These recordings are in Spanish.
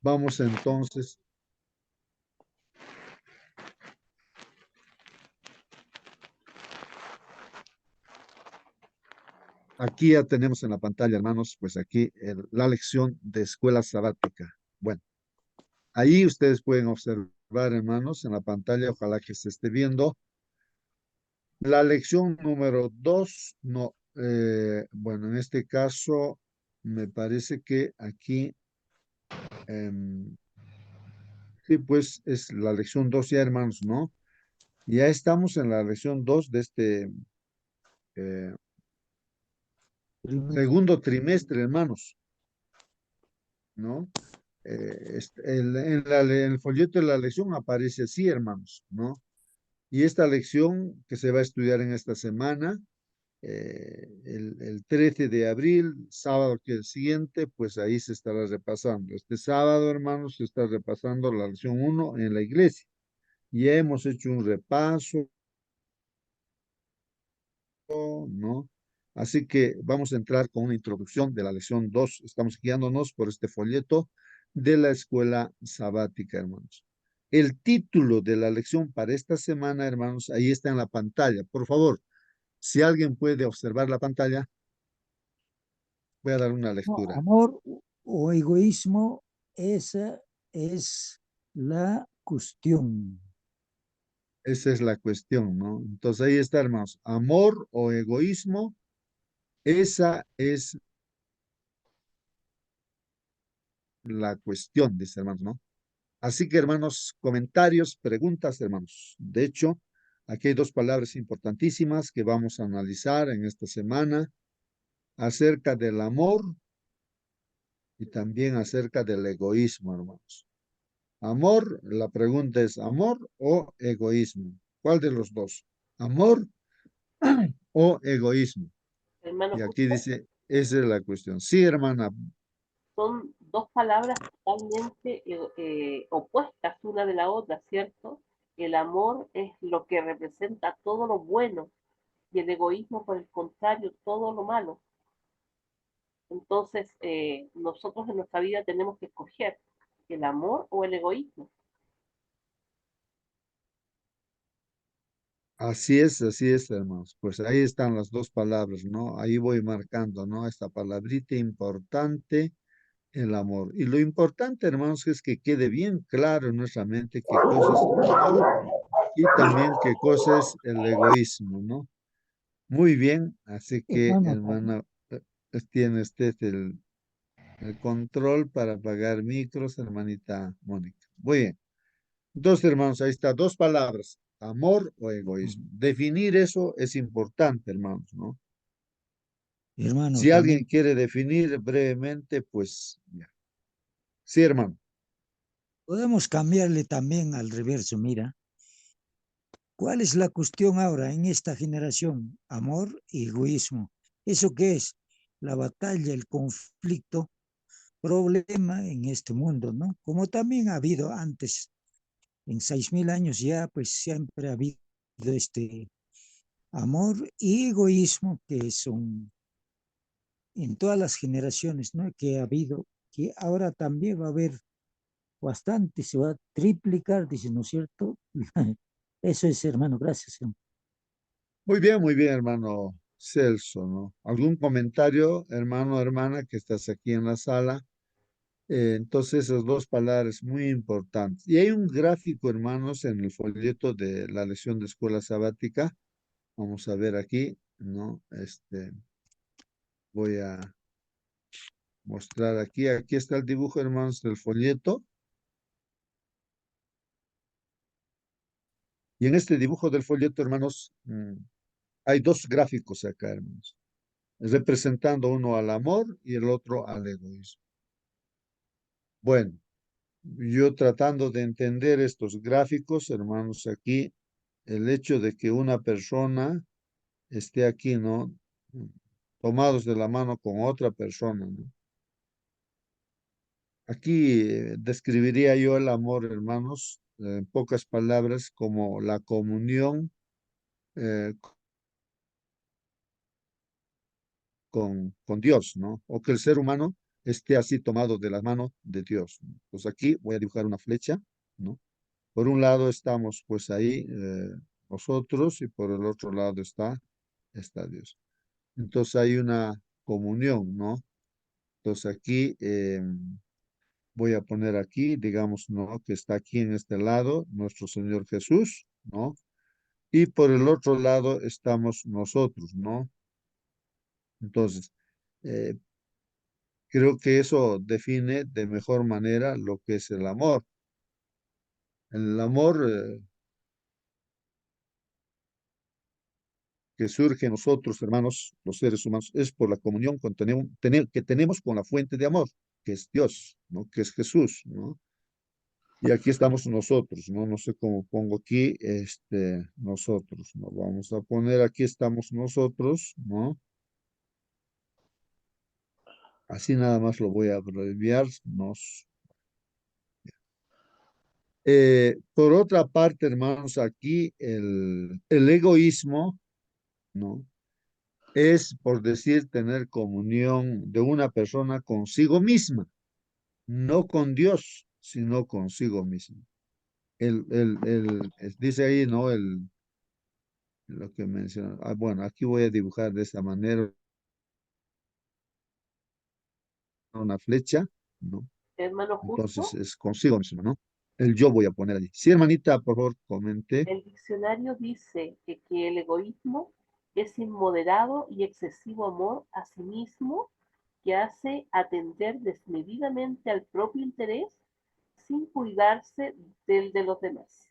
Vamos entonces. Aquí ya tenemos en la pantalla, hermanos, pues aquí la lección de escuela sabática. Bueno, ahí ustedes pueden observar, hermanos, en la pantalla, ojalá que se esté viendo. La lección número 2, no, bueno, en este caso, me parece que aquí, em, sí, pues es la lección 2 ya, hermanos, ¿no? Ya estamos en la lección 2 de este eh, Primero. segundo trimestre, hermanos, ¿no? En el folleto de la lección aparece así, hermanos, ¿no? Y esta lección que se va a estudiar en esta semana, el 13 de abril, sábado que el siguiente, pues ahí se estará repasando. Este sábado, hermanos, se está repasando la lección 1 en la iglesia. Ya hemos hecho un repaso, ¿no? Así que vamos a entrar con una introducción de la lección 2. Estamos guiándonos por este folleto de la escuela sabática, hermanos. El título de la lección para esta semana, hermanos, ahí está en la pantalla. Por favor, si alguien puede observar la pantalla, voy a dar una No, lectura. amor o egoísmo, esa es la cuestión. Esa es la cuestión, ¿no? Entonces ahí está, hermanos. Amor o egoísmo, esa es la cuestión, dice, hermanos, ¿no? Así que, hermanos, comentarios, preguntas, hermanos. De hecho, aquí hay dos palabras importantísimas que vamos a analizar en esta semana acerca del amor y también acerca del egoísmo, hermanos. Amor, la pregunta es, ¿amor o egoísmo? ¿Cuál de los dos? ¿Amor o egoísmo? Hermano Y aquí Julio, dice, esa es la cuestión. Sí, hermana. son dos palabras totalmente opuestas una de la otra, ¿cierto? El amor es lo que representa todo lo bueno y el egoísmo, por el contrario, todo lo malo. Entonces, nosotros en nuestra vida tenemos que escoger el amor o el egoísmo. Así es, hermanos. Pues ahí están las dos palabras, ¿no? Ahí voy marcando, ¿no? Esta palabrita importante, el amor. Y lo importante, hermanos, es que quede bien claro en nuestra mente qué cosa es el amor y también qué cosa es el egoísmo, ¿no? Muy bien, así que, Hermano, hermana, tiene usted el control para apagar micros, hermanita Mónica. Muy bien. Entonces, hermanos, ahí está, dos palabras, amor o egoísmo. Definir eso es importante, hermanos, ¿no? hermano, Si alguien también quiere definir brevemente, pues ya. Sí, hermano. podemos cambiarle también al reverso. Mira, ¿cuál es la cuestión ahora en esta generación? Amor y egoísmo. ¿Eso qué es? La batalla, el conflicto, problema en este mundo, ¿no? Como también ha habido antes, en 6000 años ya, pues siempre ha habido este amor y egoísmo que son en todas las generaciones, ¿no? Que ha habido, que ahora también va a haber bastante, se va a triplicar, dice, ¿no es cierto? Eso es, hermano, gracias. Muy bien, hermano Celso, ¿no? ¿Algún comentario, hermano o hermana, que estás aquí en la sala? Entonces, esas dos palabras muy importantes. Y hay un gráfico, hermanos, en el folleto de la lección de escuela sabática. Vamos a ver aquí, ¿no? Voy a mostrar aquí. Aquí está el dibujo, hermanos, del folleto. Y en este dibujo del folleto, hermanos, hay dos gráficos acá, hermanos, representando uno al amor y el otro al egoísmo. Bueno, yo tratando de entender estos gráficos, hermanos, aquí, el hecho de que una persona esté aquí, ¿no? Tomados de la mano con otra persona, ¿no? Aquí describiría yo el amor, hermanos, en pocas palabras, como la comunión eh, con Dios, ¿no? O que el ser humano esté así tomado de las manos de Dios. Pues aquí voy a dibujar una flecha, ¿no? Por un lado estamos pues ahí nosotros y por el otro lado está Dios. Entonces hay una comunión, ¿no? Entonces aquí voy a poner aquí, digamos, ¿no? Que está aquí en este lado nuestro Señor Jesús, ¿no? Y por el otro lado estamos nosotros, ¿no? Entonces, eh, creo que eso define de mejor manera lo que es el amor. El amor que surge en nosotros, hermanos, los seres humanos, es por la comunión que tenemos con la fuente de amor, que es Dios, ¿no? Que es Jesús, ¿no? Y aquí estamos nosotros, ¿no? No sé cómo pongo aquí, nosotros, ¿no? Vamos a poner aquí estamos nosotros, ¿no? Así nada más lo voy a abreviar, por otra parte, hermanos, aquí el egoísmo, ¿no? Es, por decir, tener comunión de una persona consigo misma, no con Dios, sino consigo misma. Dice ahí, ¿no? Lo que menciona. Bueno, aquí voy a dibujar de esta manera una flecha, ¿no? Hermano Entonces Justo, es consigo mismo, ¿no? El yo voy a poner allí. Sí, hermanita, por favor, comente. el diccionario dice que el egoísmo es inmoderado y excesivo amor a sí mismo que hace atender desmedidamente al propio interés sin cuidarse del de los demás.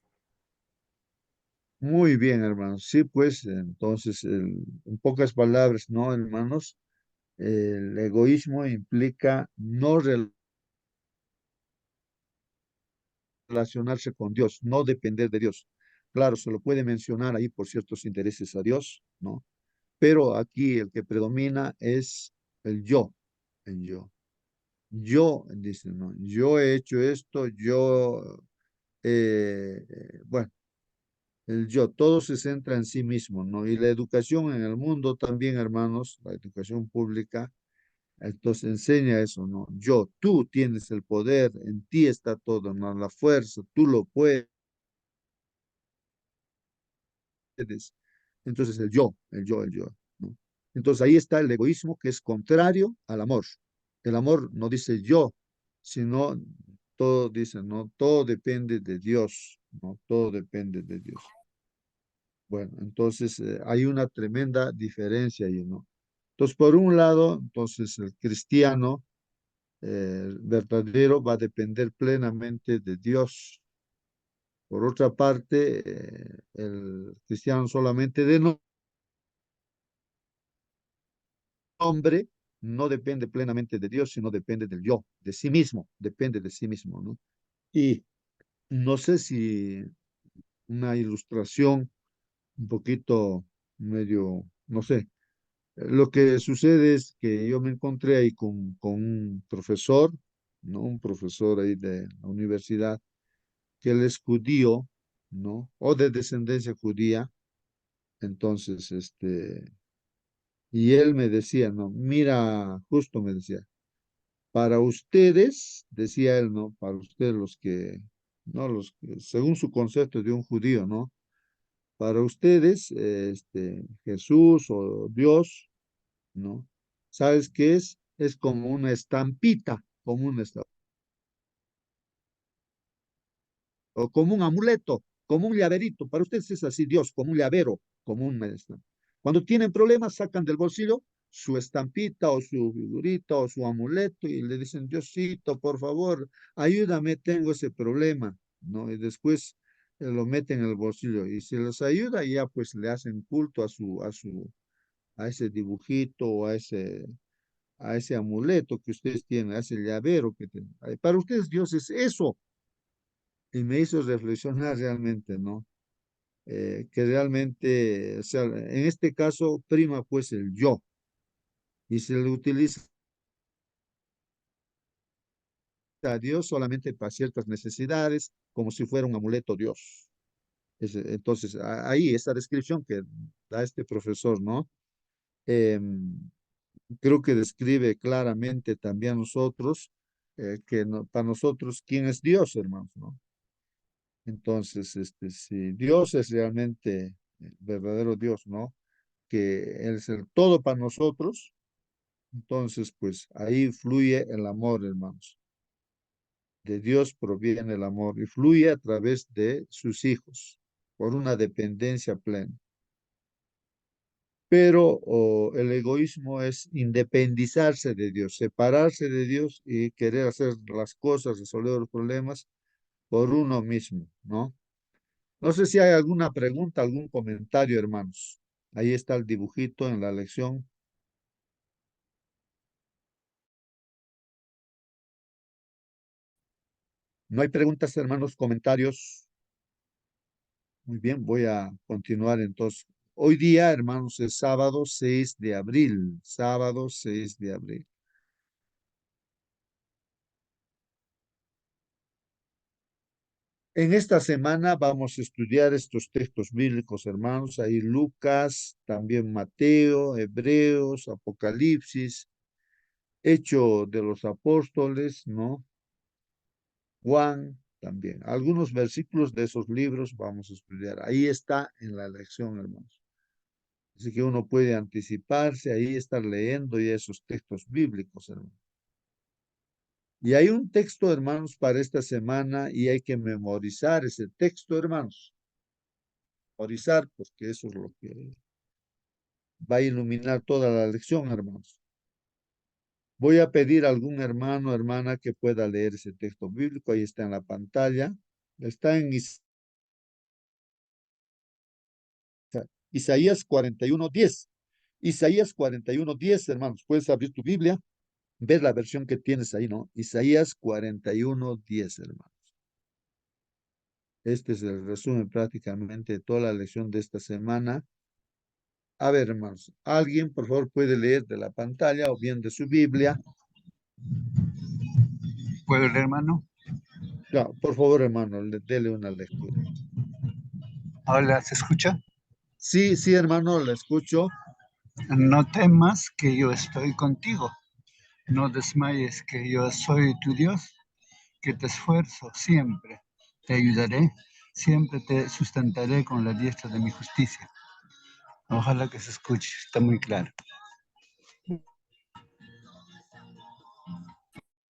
Muy bien, hermanos. Sí, pues, entonces, en pocas palabras, ¿no, hermanos? El egoísmo implica no relacionarse con Dios, no depender de Dios. Claro, se lo puede mencionar ahí por ciertos intereses a Dios, ¿no? Pero aquí el que predomina es el yo, el yo. Yo, dice, ¿no? Yo he hecho esto, bueno, el yo, todo se centra en sí mismo, ¿no? Y la educación en el mundo también, hermanos, la educación pública, entonces enseña eso, ¿no? Yo, tú tienes el poder, en ti está todo, ¿no? La fuerza, tú lo puedes. Entonces el yo, ¿no? Entonces ahí está el egoísmo que es contrario al amor. El amor no dice yo, sino todo dice, ¿no? Todo depende de Dios, ¿no? Todo depende de Dios. Bueno, entonces hay una tremenda diferencia ahí, ¿no? Entonces, por un lado, entonces el cristiano verdadero va a depender plenamente de Dios. Por otra parte, el cristiano solamente de hombre no depende plenamente de Dios, sino depende del yo, de sí mismo, depende de sí mismo, ¿no? Y no sé si una ilustración un poquito medio, no sé. Lo que sucede es que yo me encontré ahí con un profesor, ¿no? Un profesor ahí de la universidad, que él es judío, ¿no? O de descendencia judía. Entonces, y él me decía, no, mira, justo me decía, para ustedes, decía él, ¿no? Para ustedes los que, ¿no? Según su concepto de un judío, ¿no? Para ustedes, Jesús o Dios, ¿no? ¿Sabes qué es? Es como una estampita, como una o como un amuleto, como un llaverito. Para ustedes es así, Dios, como un llavero, como un... Cuando tienen problemas, sacan del bolsillo su estampita o su figurita o su amuleto y le dicen, Diosito, por favor, ayúdame, tengo ese problema, ¿no? Y después lo meten en el bolsillo y si les ayuda, ya pues le hacen culto a ese dibujito o a ese amuleto que ustedes tienen, a ese llavero que tienen. Para ustedes Dios es eso. Y me hizo reflexionar realmente, ¿no? Que realmente, o sea, en este caso prima pues el yo y se le utiliza a Dios solamente para ciertas necesidades, como si fuera un amuleto Dios. Entonces, ahí esta descripción que da este profesor, ¿no? creo que describe claramente también a nosotros, para nosotros, ¿quién es Dios, hermanos? ¿No? Entonces, si Dios es realmente el verdadero Dios, ¿no? Que Él es el todo para nosotros, entonces, pues ahí fluye el amor, hermanos. De Dios proviene el amor y fluye a través de sus hijos, por una dependencia plena. Pero el egoísmo es independizarse de Dios, separarse de Dios y querer hacer las cosas, resolver los problemas por uno mismo, ¿no? No sé si hay alguna pregunta, algún comentario, hermanos. Ahí está el dibujito en la lección. No hay preguntas, hermanos, comentarios. Muy bien, voy a continuar entonces. Hoy día, hermanos, es sábado 6 de abril. Sábado 6 de abril. En esta semana vamos a estudiar estos textos bíblicos, hermanos. Ahí Lucas, también Mateo, Hebreos, Apocalipsis, Hecho de los Apóstoles, ¿no? Juan también. Algunos versículos de esos libros vamos a estudiar. Ahí está en la lección, hermanos. Así que uno puede anticiparse, ahí estar leyendo ya esos textos bíblicos, hermanos. Y hay un texto, hermanos, para esta semana y hay que memorizar ese texto, hermanos. Memorizar, porque eso es lo que va a iluminar toda la lección, hermanos. Voy a pedir a algún hermano, hermana, que pueda leer ese texto bíblico. Ahí está en la pantalla. Está en Isaías 41:10. Isaías 41:10, hermanos. Puedes abrir tu Biblia, ver la versión que tienes ahí, ¿no? Isaías 41:10, hermanos. Este es el resumen prácticamente de toda la lección de esta semana. A ver, hermanos, alguien por favor puede leer de la pantalla o bien de su Biblia. ¿Puedo leer, hermano? Ya, por favor, hermano, dele una lectura. Hola, ¿se escucha? Sí, sí, hermano, la escucho. No temas que yo estoy contigo. No desmayes que yo soy tu Dios, que te esfuerzo siempre. Te ayudaré, siempre te sustentaré con la diestra de mi justicia. Ojalá que se escuche, está muy claro.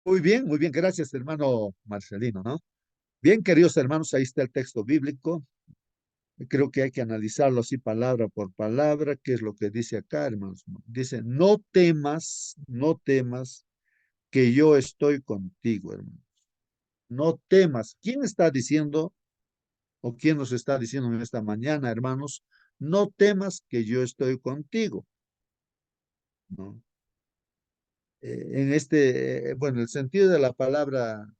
Muy bien, gracias, hermano Marcelino, ¿no? Bien, queridos hermanos, ahí está el texto bíblico. Creo que hay que analizarlo así palabra por palabra, qué es lo que dice acá, hermanos. Dice, no temas que yo estoy contigo, hermano. No temas. ¿Quién está diciendo o quién nos está diciendo en esta mañana, hermanos? No temas que yo estoy contigo, ¿no? Bueno, el sentido de la palabra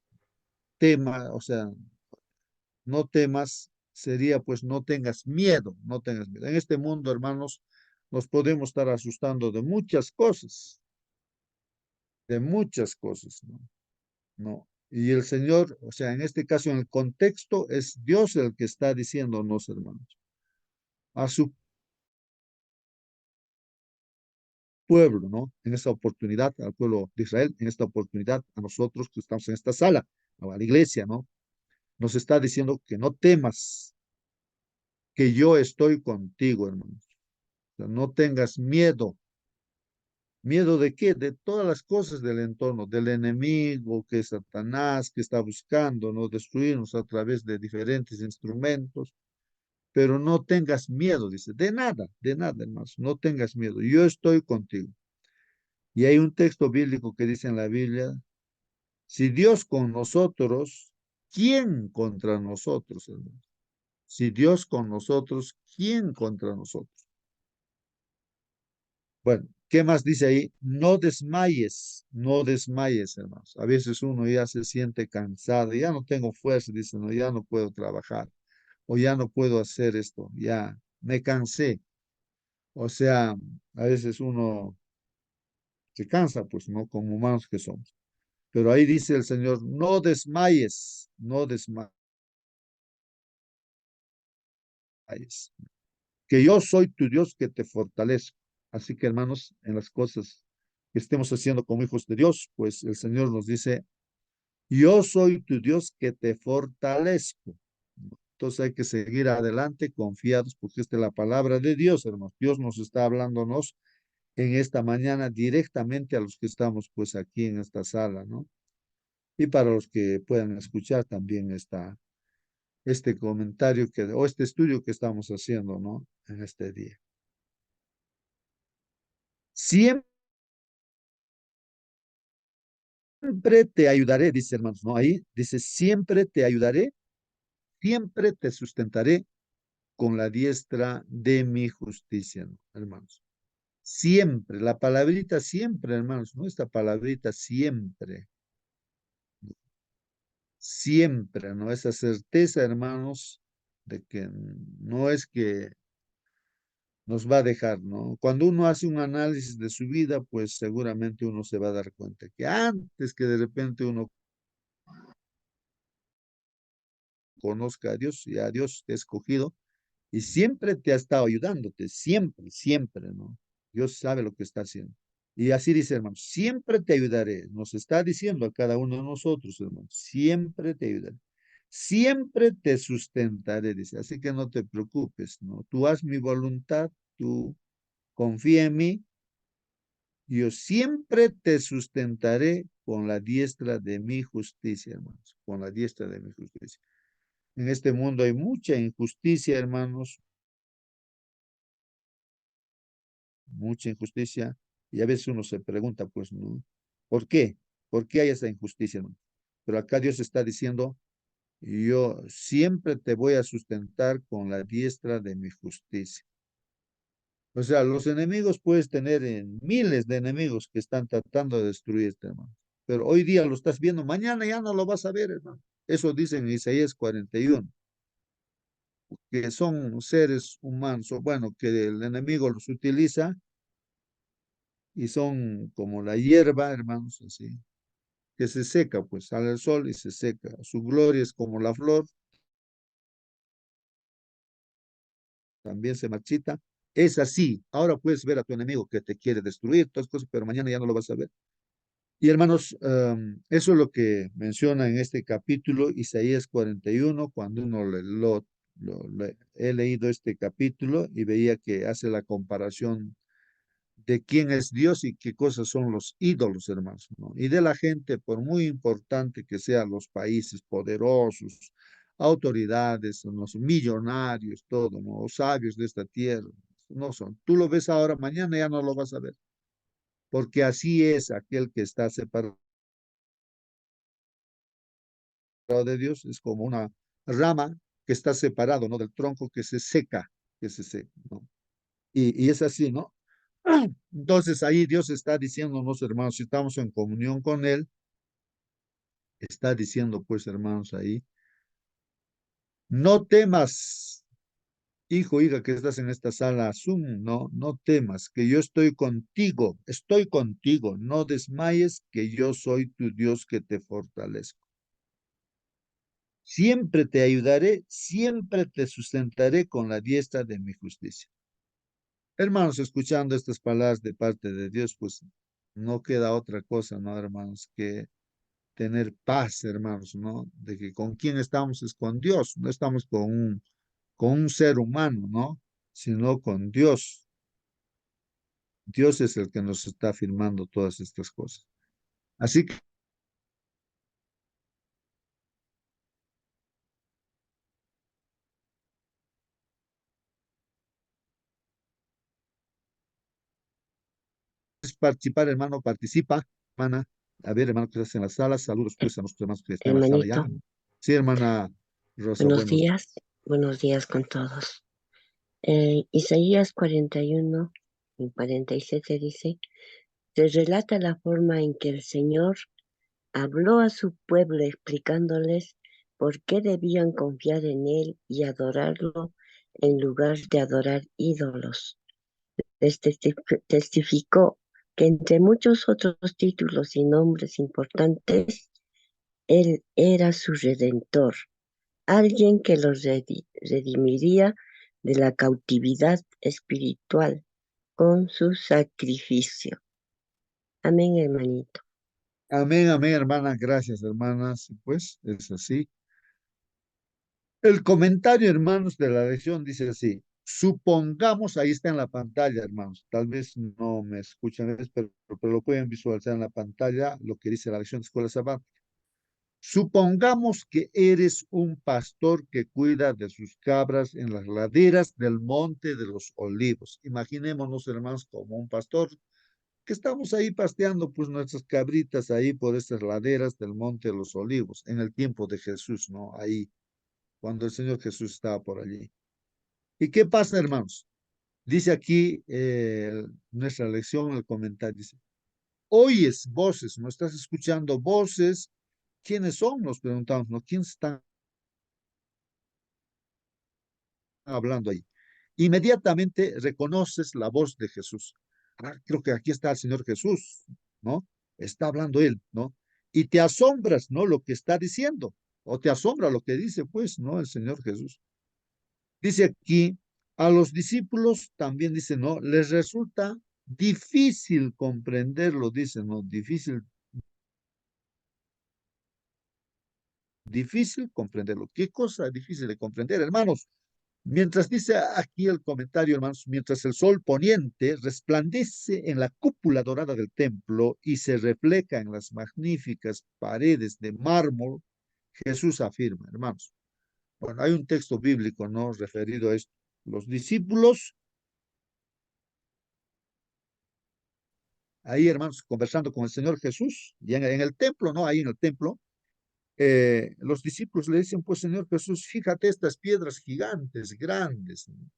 tema, o sea, no temas sería pues no tengas miedo, no tengas miedo. En este mundo, hermanos, nos podemos estar asustando de muchas cosas, ¿no? No. Y el Señor, o sea, en este caso, en el contexto, es Dios el que está diciéndonos, hermanos, a su pueblo, ¿no? En esta oportunidad, al pueblo de Israel, en esta oportunidad, a nosotros que estamos en esta sala, a la iglesia, ¿no? Nos está diciendo que no temas, que yo estoy contigo, hermanos. O sea, no tengas miedo. ¿Miedo de qué? De todas las cosas del entorno, del enemigo, que es Satanás, que está buscando, ¿no? Destruirnos a través de diferentes instrumentos. Pero no tengas miedo, dice, de nada, hermanos, no tengas miedo. Yo estoy contigo. Y hay un texto bíblico que dice en la Biblia, si Dios con nosotros, ¿quién contra nosotros, hermanos? Si Dios con nosotros, ¿quién contra nosotros? Bueno, ¿qué más dice ahí? No desmayes, hermanos. A veces uno ya se siente cansado, ya no tengo fuerza, dice, no, ya no puedo trabajar, o ya no puedo hacer esto, ya me cansé. O sea, a veces uno se cansa, pues, ¿no? Como humanos que somos. Pero ahí dice el Señor, no desmayes, que yo soy tu Dios que te fortalezco. Así que, hermanos, en las cosas que estemos haciendo como hijos de Dios, pues el Señor nos dice, yo soy tu Dios que te fortalezco. Entonces hay que seguir adelante confiados porque esta es la palabra de Dios, hermanos. Dios nos está hablándonos en esta mañana directamente a los que estamos pues aquí en esta sala, ¿no? Y para los que puedan escuchar también este comentario o este estudio que estamos haciendo, ¿no? En este día. Siempre te ayudaré, dice hermanos, ¿no? Ahí dice, siempre te ayudaré, siempre te sustentaré con la diestra de mi justicia, ¿no? Hermanos. Siempre, la palabrita siempre, hermanos, ¿no? Esta palabrita siempre, siempre, ¿no? Esa certeza, hermanos, de que no es que nos va a dejar, ¿no? Cuando uno hace un análisis de su vida, pues seguramente uno se va a dar cuenta que antes que de repente uno conozca a Dios y a Dios te ha escogido y siempre te ha estado ayudándote, siempre, siempre, ¿no? Dios sabe lo que está haciendo. Y así dice, hermano, siempre te ayudaré. Nos está diciendo a cada uno de nosotros, hermano, siempre te ayudaré. Siempre te sustentaré, dice. Así que no te preocupes, ¿no? Tú haz mi voluntad, tú confía en mí. Yo siempre te sustentaré con la diestra de mi justicia, hermanos, con la diestra de mi justicia. En este mundo hay mucha injusticia, hermanos, mucha injusticia. Y a veces uno se pregunta, pues, ¿no? ¿Por qué? ¿Por qué hay esa injusticia, hermano? Pero acá Dios está diciendo, yo siempre te voy a sustentar con la diestra de mi justicia. O sea, los enemigos puedes tener en miles de enemigos que están tratando de destruirte, hermano. Pero hoy día lo estás viendo, mañana ya no lo vas a ver, hermano. Eso dice en Isaías 41, que son seres humanos, o bueno, que el enemigo los utiliza y son como la hierba, hermanos, así, que se seca, pues sale el sol y se seca. Su gloria es como la flor, también se marchita. Es así. Ahora puedes ver a tu enemigo que te quiere destruir, todas cosas, pero mañana ya no lo vas a ver. Y hermanos, eso es lo que menciona en este capítulo, Isaías 41, cuando uno he leído este capítulo y veía que hace la comparación de quién es Dios y qué cosas son los ídolos, hermanos, ¿no? Y de la gente, por muy importante que sean los países poderosos, autoridades, los millonarios, todo, ¿no? Los sabios de esta tierra, no son. Tú lo ves ahora, mañana ya no lo vas a ver, porque así es aquel que está separado de Dios, es como una rama que está separado, ¿no? Del tronco que se seca, ¿no? Y es así, ¿no? Entonces ahí Dios está diciéndonos, hermanos, si estamos en comunión con Él, está diciendo, pues, hermanos, ahí, no temas, hijo, hija, que estás en esta sala Zoom, no temas, que yo estoy contigo, no desmayes, que yo soy tu Dios que te fortalezco. Siempre te ayudaré, siempre te sustentaré con la diestra de mi justicia. Hermanos, escuchando estas palabras de parte de Dios, pues no queda otra cosa, ¿no, hermanos? Que tener paz, hermanos, ¿no? De que con quién estamos es con Dios, no estamos con un ser humano, ¿no? Sino con Dios. Dios es el que nos está afirmando todas estas cosas. Así que es participar, hermano, participa, hermana. A ver, hermano, que estás en la sala, saludos pues a nuestros hermanos que están en la sala ya. Hermanito, Sí, hermana Rosa, buenos días con todos. Isaías 41 y 47 dice, se relata la forma en que el Señor habló a su pueblo explicándoles por qué debían confiar en Él y adorarlo en lugar de adorar ídolos. Les testificó que entre muchos otros títulos y nombres importantes, Él era su redentor, alguien que los redimiría de la cautividad espiritual con su sacrificio. Amén, hermanito. Amén, amén, hermana. Gracias, hermanas. Pues es así. El comentario, hermanos, de la lección dice así. Supongamos, ahí está en la pantalla, hermanos. Tal vez no me escuchan, pero lo pueden visualizar en la pantalla lo que dice la lección de escuela sabática. Supongamos que eres un pastor que cuida de sus cabras en las laderas del Monte de los Olivos. Imaginémonos, hermanos, como un pastor que estamos ahí pasteando pues nuestras cabritas ahí por estas laderas del Monte de los Olivos, en el tiempo de Jesús, ¿no? Ahí, cuando el Señor Jesús estaba por allí. ¿Y qué pasa, hermanos? Dice aquí nuestra lección, el comentario, dice, oyes voces, ¿no? Estás escuchando voces. ¿Quiénes son? Nos preguntamos, ¿no? ¿Quiénes están hablando ahí? Inmediatamente reconoces la voz de Jesús. Ah, creo que aquí está el Señor Jesús, ¿no? Está hablando él, ¿no? Y te asombras, ¿no? Lo que está diciendo, o te asombra lo que dice, pues, ¿no? El Señor Jesús. Dice aquí, a los discípulos también dice, ¿no? Les resulta difícil comprenderlo, dice, ¿no? Difícil comprenderlo. ¿Qué cosa difícil de comprender, hermanos? Mientras dice aquí el comentario, hermanos, mientras el sol poniente resplandece en la cúpula dorada del templo y se refleja en las magníficas paredes de mármol, Jesús afirma, hermanos. Bueno, hay un texto bíblico, ¿no? Referido a esto. Los discípulos, ahí, hermanos, conversando con el Señor Jesús, y en el templo, ¿no? Ahí en el templo, los discípulos le dicen, pues, Señor Jesús, fíjate estas piedras gigantes, grandes, ¿no?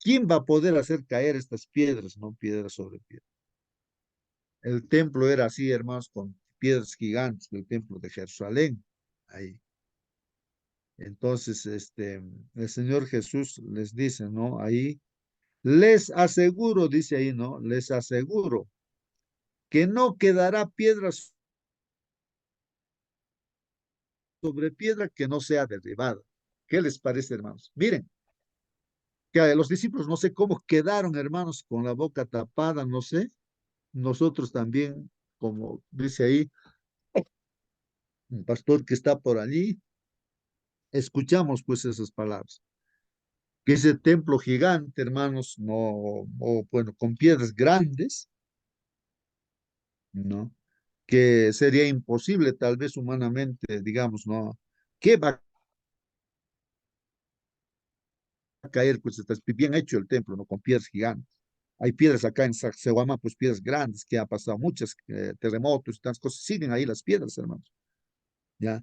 ¿Quién va a poder hacer caer estas piedras, no? Piedra sobre piedra. El templo era así, hermanos, con piedras gigantes, el templo de Jerusalén, ahí. Entonces, el Señor Jesús les dice, ¿no? Ahí, les aseguro, dice ahí, ¿no? Les aseguro que no quedará piedras sobre piedra que no sea derribada. ¿Qué les parece, hermanos? Miren, que los discípulos no sé cómo quedaron, hermanos, con la boca tapada, no sé. Nosotros también, como dice ahí, un pastor que está por allí, escuchamos pues esas palabras. Que ese templo gigante, hermanos, no, o bueno, con piedras grandes, ¿no? Que sería imposible tal vez humanamente, digamos, ¿no? ¿Qué va a caer? Pues está bien hecho el templo, ¿no? Con piedras gigantes. Hay piedras acá en Sacsayhuamán, pues piedras grandes, que ha pasado muchos terremotos y tantas cosas. Siguen ahí las piedras, hermanos, ¿ya?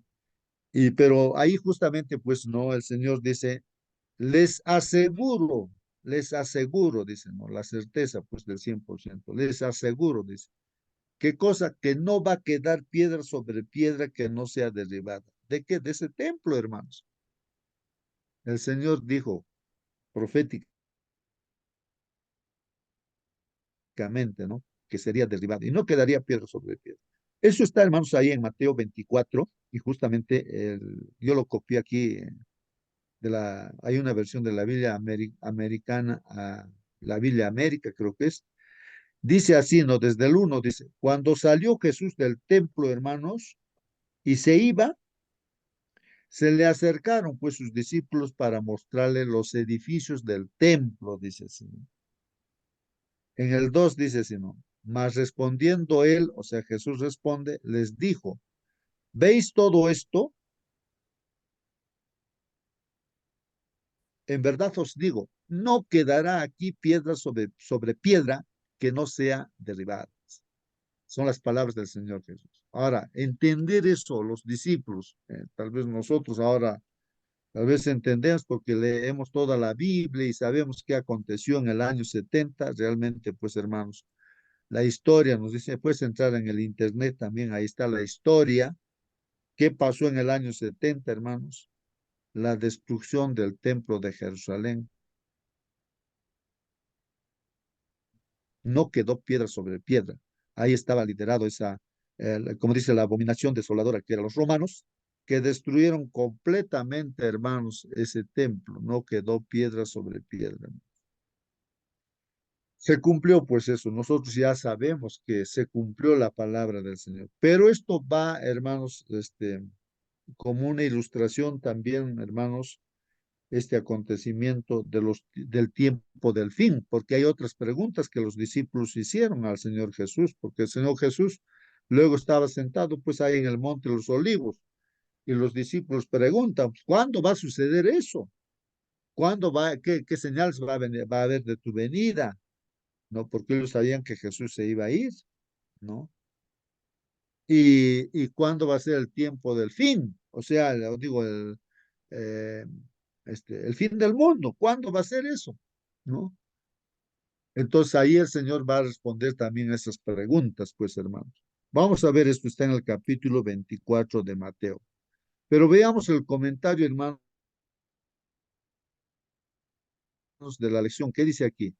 Y pero ahí justamente, pues, no, el Señor dice, les aseguro, dice, ¿no? La certeza, pues, del 100%. Les aseguro, dice. ¿Qué cosa? Que no va a quedar piedra sobre piedra que no sea derribada. ¿De qué? De ese templo, hermanos. El Señor dijo proféticamente, ¿no? Que sería derribada y no quedaría piedra sobre piedra. Eso está, hermanos, ahí en Mateo 24 y justamente yo lo copié aquí hay una versión de la Biblia americana a la Biblia América, creo que es. Dice así, ¿no? Desde el 1, dice, cuando salió Jesús del templo, hermanos, y se iba, se le acercaron pues sus discípulos para mostrarle los edificios del templo, dice así. En el 2 dice así, ¿no? Mas respondiendo él, o sea, Jesús responde, les dijo, ¿veis todo esto? En verdad os digo, no quedará aquí piedra sobre piedra que no sea derribada. Son las palabras del Señor Jesús. Ahora, entender eso, los discípulos, tal vez nosotros ahora, tal vez entendemos porque leemos toda la Biblia y sabemos qué aconteció en el año 70, realmente, pues hermanos, la historia nos dice, puedes entrar en el internet también, ahí está la historia, qué pasó en el año 70, hermanos, la destrucción del templo de Jerusalén. No quedó piedra sobre piedra. Ahí estaba liderado como dice, la abominación desoladora que eran los romanos, que destruyeron completamente, hermanos, ese templo. No quedó piedra sobre piedra. Se cumplió pues eso, nosotros ya sabemos que se cumplió la palabra del Señor. Pero esto va, hermanos, como una ilustración también, hermanos, este acontecimiento del tiempo del fin, porque hay otras preguntas que los discípulos hicieron al Señor Jesús, porque el Señor Jesús luego estaba sentado pues ahí en el Monte de los Olivos y los discípulos preguntan, ¿cuándo va a suceder eso? ¿Cuándo va, qué señales va a haber de tu venida? ¿No? Porque ellos sabían que Jesús se iba a ir, ¿no? Y cuándo va a ser el tiempo del fin, o sea, digo, eh, el fin del mundo, ¿cuándo va a ser eso? ¿No? Entonces ahí el Señor va a responder también a esas preguntas, pues hermanos. Vamos a ver, esto está en el capítulo 24 de Mateo. Pero veamos el comentario, hermanos, de la lección. ¿Qué dice aquí?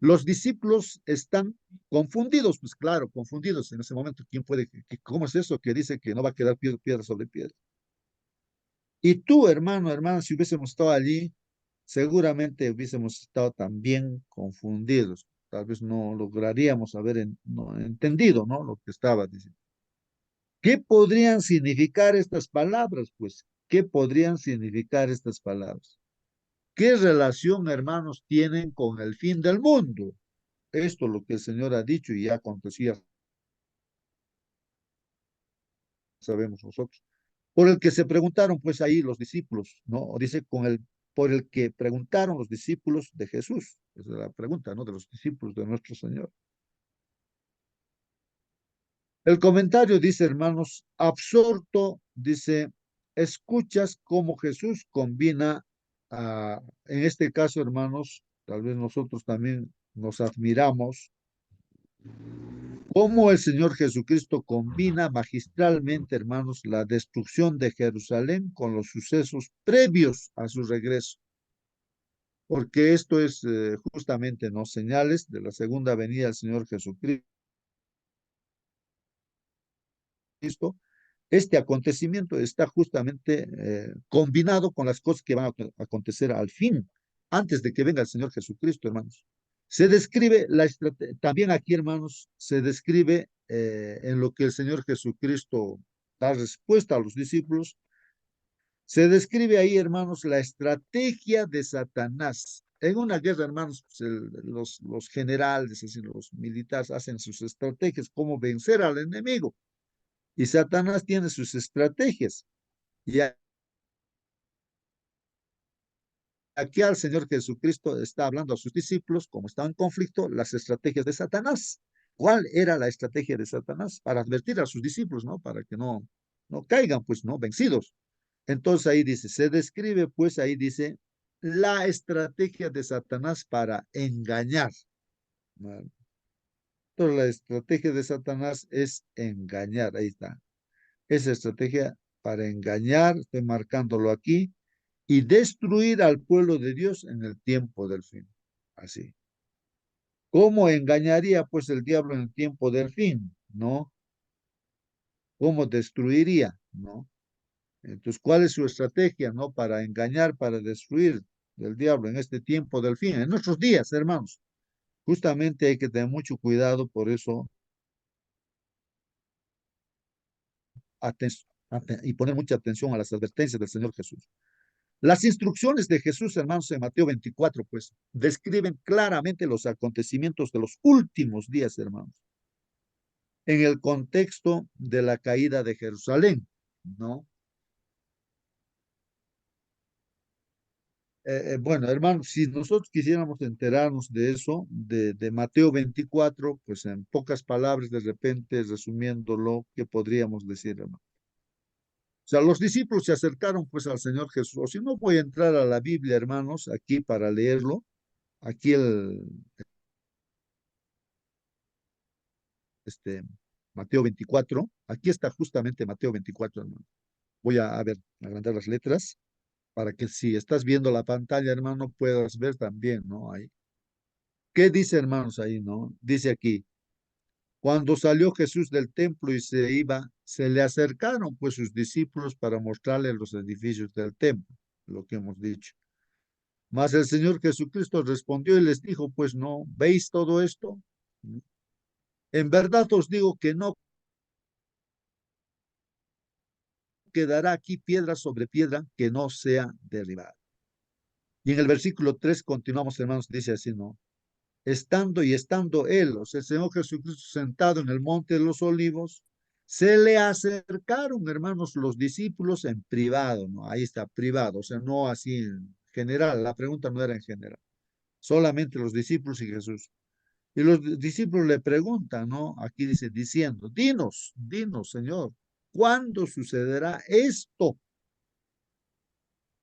Los discípulos están confundidos, pues claro, confundidos en ese momento. ¿Quién puede, cómo es eso que dice que no va a quedar piedra sobre piedra? Y tú, hermano, hermana, si hubiésemos estado allí, seguramente hubiésemos estado también confundidos. Tal vez no lograríamos haber no, entendido, ¿no? Lo que estaba diciendo. ¿Qué podrían significar estas palabras? Pues, ¿qué podrían significar estas palabras? ¿Qué relación, hermanos, tienen con el fin del mundo? Esto es lo que el Señor ha dicho y ya acontecía, sabemos nosotros. Por el que se preguntaron, pues ahí los discípulos, ¿no? Dice por el que preguntaron los discípulos de Jesús. Esa es la pregunta, ¿no? De los discípulos de nuestro Señor. El comentario dice, hermanos, absorto, dice, escuchas cómo Jesús combina, en este caso, hermanos, tal vez nosotros también nos admiramos, cómo el Señor Jesucristo combina magistralmente, hermanos, la destrucción de Jerusalén con los sucesos previos a su regreso. Porque esto es justamente, ¿no? Señales de la segunda venida del Señor Jesucristo. Este acontecimiento está justamente combinado con las cosas que van a acontecer al fin, antes de que venga el Señor Jesucristo, hermanos. Se describe también aquí, hermanos, se describe en lo que el Señor Jesucristo da respuesta a los discípulos. Se describe ahí, hermanos, la estrategia de Satanás. En una guerra, hermanos, pues los generales, es decir, los militares hacen sus estrategias, cómo vencer al enemigo. Y Satanás tiene sus estrategias. Y aquí al Señor Jesucristo está hablando a sus discípulos, como estaban en conflicto, las estrategias de Satanás. ¿Cuál era la estrategia de Satanás? Para advertir a sus discípulos, ¿no? Para que no caigan, pues, ¿no? Vencidos. Entonces ahí dice, se describe, pues ahí dice, la estrategia de Satanás para engañar. ¿Vale? Entonces la estrategia de Satanás es engañar, ahí está. Esa estrategia para engañar, estoy marcándolo aquí, y destruir al pueblo de Dios en el tiempo del fin. Así. ¿Cómo engañaría pues el diablo en el tiempo del fin? ¿No? ¿Cómo destruiría? ¿No? Entonces, ¿cuál es su estrategia, no? Para engañar, para destruir del diablo en este tiempo del fin, en nuestros días, hermanos. Justamente hay que tener mucho cuidado, por eso, y poner mucha atención a las advertencias del Señor Jesús. Las instrucciones de Jesús, hermanos, en Mateo 24, pues, describen claramente los acontecimientos de los últimos días, hermanos, en el contexto de la caída de Jerusalén, ¿no? Bueno, hermanos, si nosotros quisiéramos enterarnos de eso, de Mateo 24, pues en pocas palabras, de repente, resumiéndolo, ¿qué podríamos decir, hermano? O sea, los discípulos se acercaron pues al Señor Jesús. O si no, voy a entrar a la Biblia, hermanos, aquí para leerlo. Aquí este, Mateo 24. Aquí está justamente Mateo 24, hermano. Voy a ver, agrandar las letras para que si estás viendo la pantalla, hermano, puedas ver también, ¿no? Ahí. ¿Qué dice, hermanos, ahí, no? Dice aquí, cuando salió Jesús del templo y se iba, se le acercaron pues sus discípulos para mostrarle los edificios del templo, lo que hemos dicho. Mas el Señor Jesucristo respondió y les dijo, pues no, ¿veis todo esto? En verdad os digo que no quedará aquí piedra sobre piedra que no sea derribada. Y en el versículo 3 continuamos, hermanos, dice así, ¿no? Estando él, o sea, el Señor Jesucristo sentado en el monte de los olivos, se le acercaron, hermanos, los discípulos en privado, ¿no? Ahí está, privado, o sea, no así en general, la pregunta no era en general, solamente los discípulos y Jesús. Y los discípulos le preguntan, ¿no? Aquí dice, diciendo, dinos, Señor, ¿cuándo sucederá esto?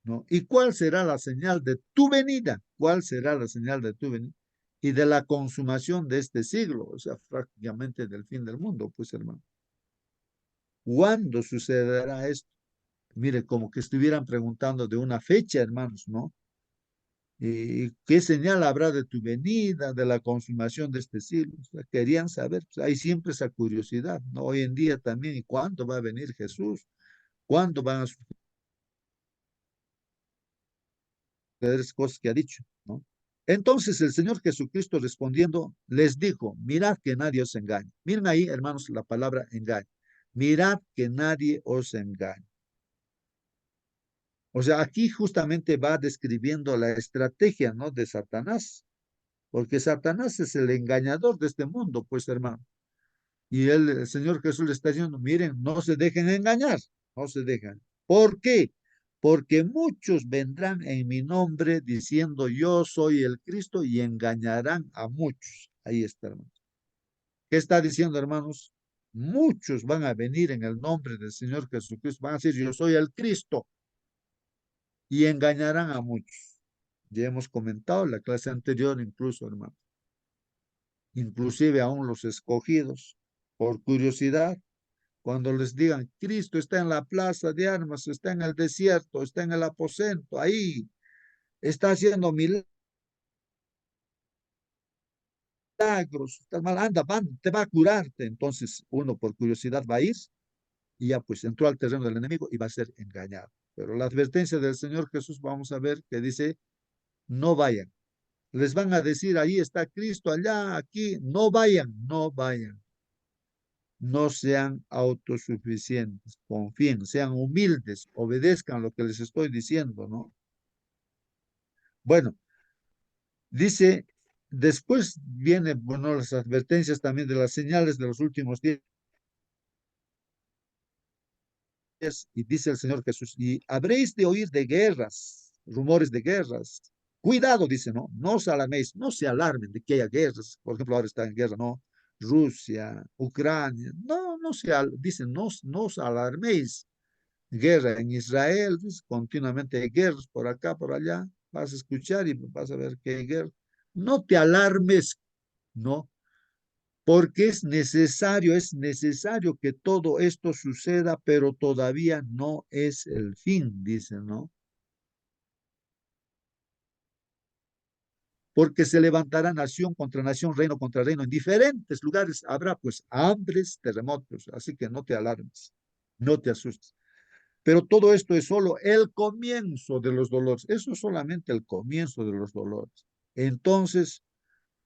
¿No? ¿Y cuál será la señal de tu venida? ¿Cuál será la señal de tu venida? Y de la consumación de este siglo, o sea, prácticamente del fin del mundo, pues hermano. ¿Cuándo sucederá esto? Mire, como que estuvieran preguntando de una fecha, hermanos, ¿no? ¿Y qué señal habrá de tu venida, de la consumación de este siglo? O sea, querían saber, pues, hay siempre esa curiosidad, ¿no? Hoy en día también, ¿y cuándo va a venir Jesús? ¿Cuándo van a suceder cosas que ha dicho, ¿no? Entonces el Señor Jesucristo respondiendo les dijo, mirad que nadie os engañe. Miren ahí, hermanos, la palabra engaño. Mirad que nadie os engañe. O sea, aquí justamente va describiendo la estrategia, ¿no? De Satanás, porque Satanás es el engañador de este mundo, pues, hermano. Y el Señor Jesús le está diciendo, miren, no se dejen engañar, no se dejan. ¿Por qué? Porque muchos vendrán en mi nombre diciendo yo soy el Cristo y engañarán a muchos. Ahí está, hermanos. ¿Qué está diciendo, hermanos? Muchos van a venir en el nombre del Señor Jesucristo, van a decir yo soy el Cristo y engañarán a muchos. Ya hemos comentado en la clase anterior incluso, hermano. Inclusive aún los escogidos, por curiosidad, cuando les digan, Cristo está en la plaza de armas, está en el desierto, está en el aposento, ahí está haciendo milagros, está mal, anda, te va a curarte. Entonces uno por curiosidad va a ir y ya pues entró al terreno del enemigo y va a ser engañado. Pero la advertencia del Señor Jesús, vamos a ver que dice, no vayan. Les van a decir, ahí está Cristo, allá, aquí, no vayan, no vayan. No sean autosuficientes, confíen, sean humildes, obedezcan lo que les estoy diciendo, ¿no? Bueno, dice, después viene, bueno, las advertencias también de las señales de los últimos días, y dice el Señor Jesús, y habréis de oír de guerras, rumores de guerras. Cuidado, dice, ¿no? No os alarméis, no se alarmen de que haya guerras. Por ejemplo, ahora está en guerra, ¿no? Rusia, Ucrania. No, no se, dicen, no os alarméis. Guerra en Israel, pues, continuamente hay guerras por acá, por allá, vas a escuchar y vas a ver que hay guerra. No te alarmes, no, porque es necesario que todo esto suceda, pero todavía no es el fin, dice, ¿no? Porque se levantará nación contra nación, reino contra reino, en diferentes lugares habrá pues hambres, terremotos, así que no te alarmes, no te asustes. Pero todo esto es solo el comienzo de los dolores. Eso es solamente el comienzo de los dolores. Entonces,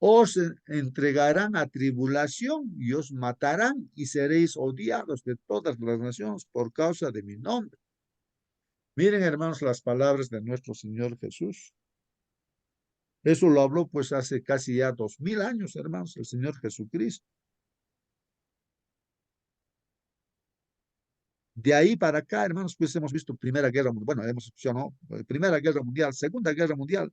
os entregarán a tribulación y os matarán y seréis odiados de todas las naciones por causa de mi nombre. Miren, hermanos, las palabras de nuestro Señor Jesús. Eso lo habló pues hace casi ya 2000 años, hermanos, el Señor Jesucristo. De ahí para acá, hermanos, pues hemos visto Primera Guerra Mundial, bueno, hemos escuchado, ¿no? Primera Guerra Mundial, Segunda Guerra Mundial,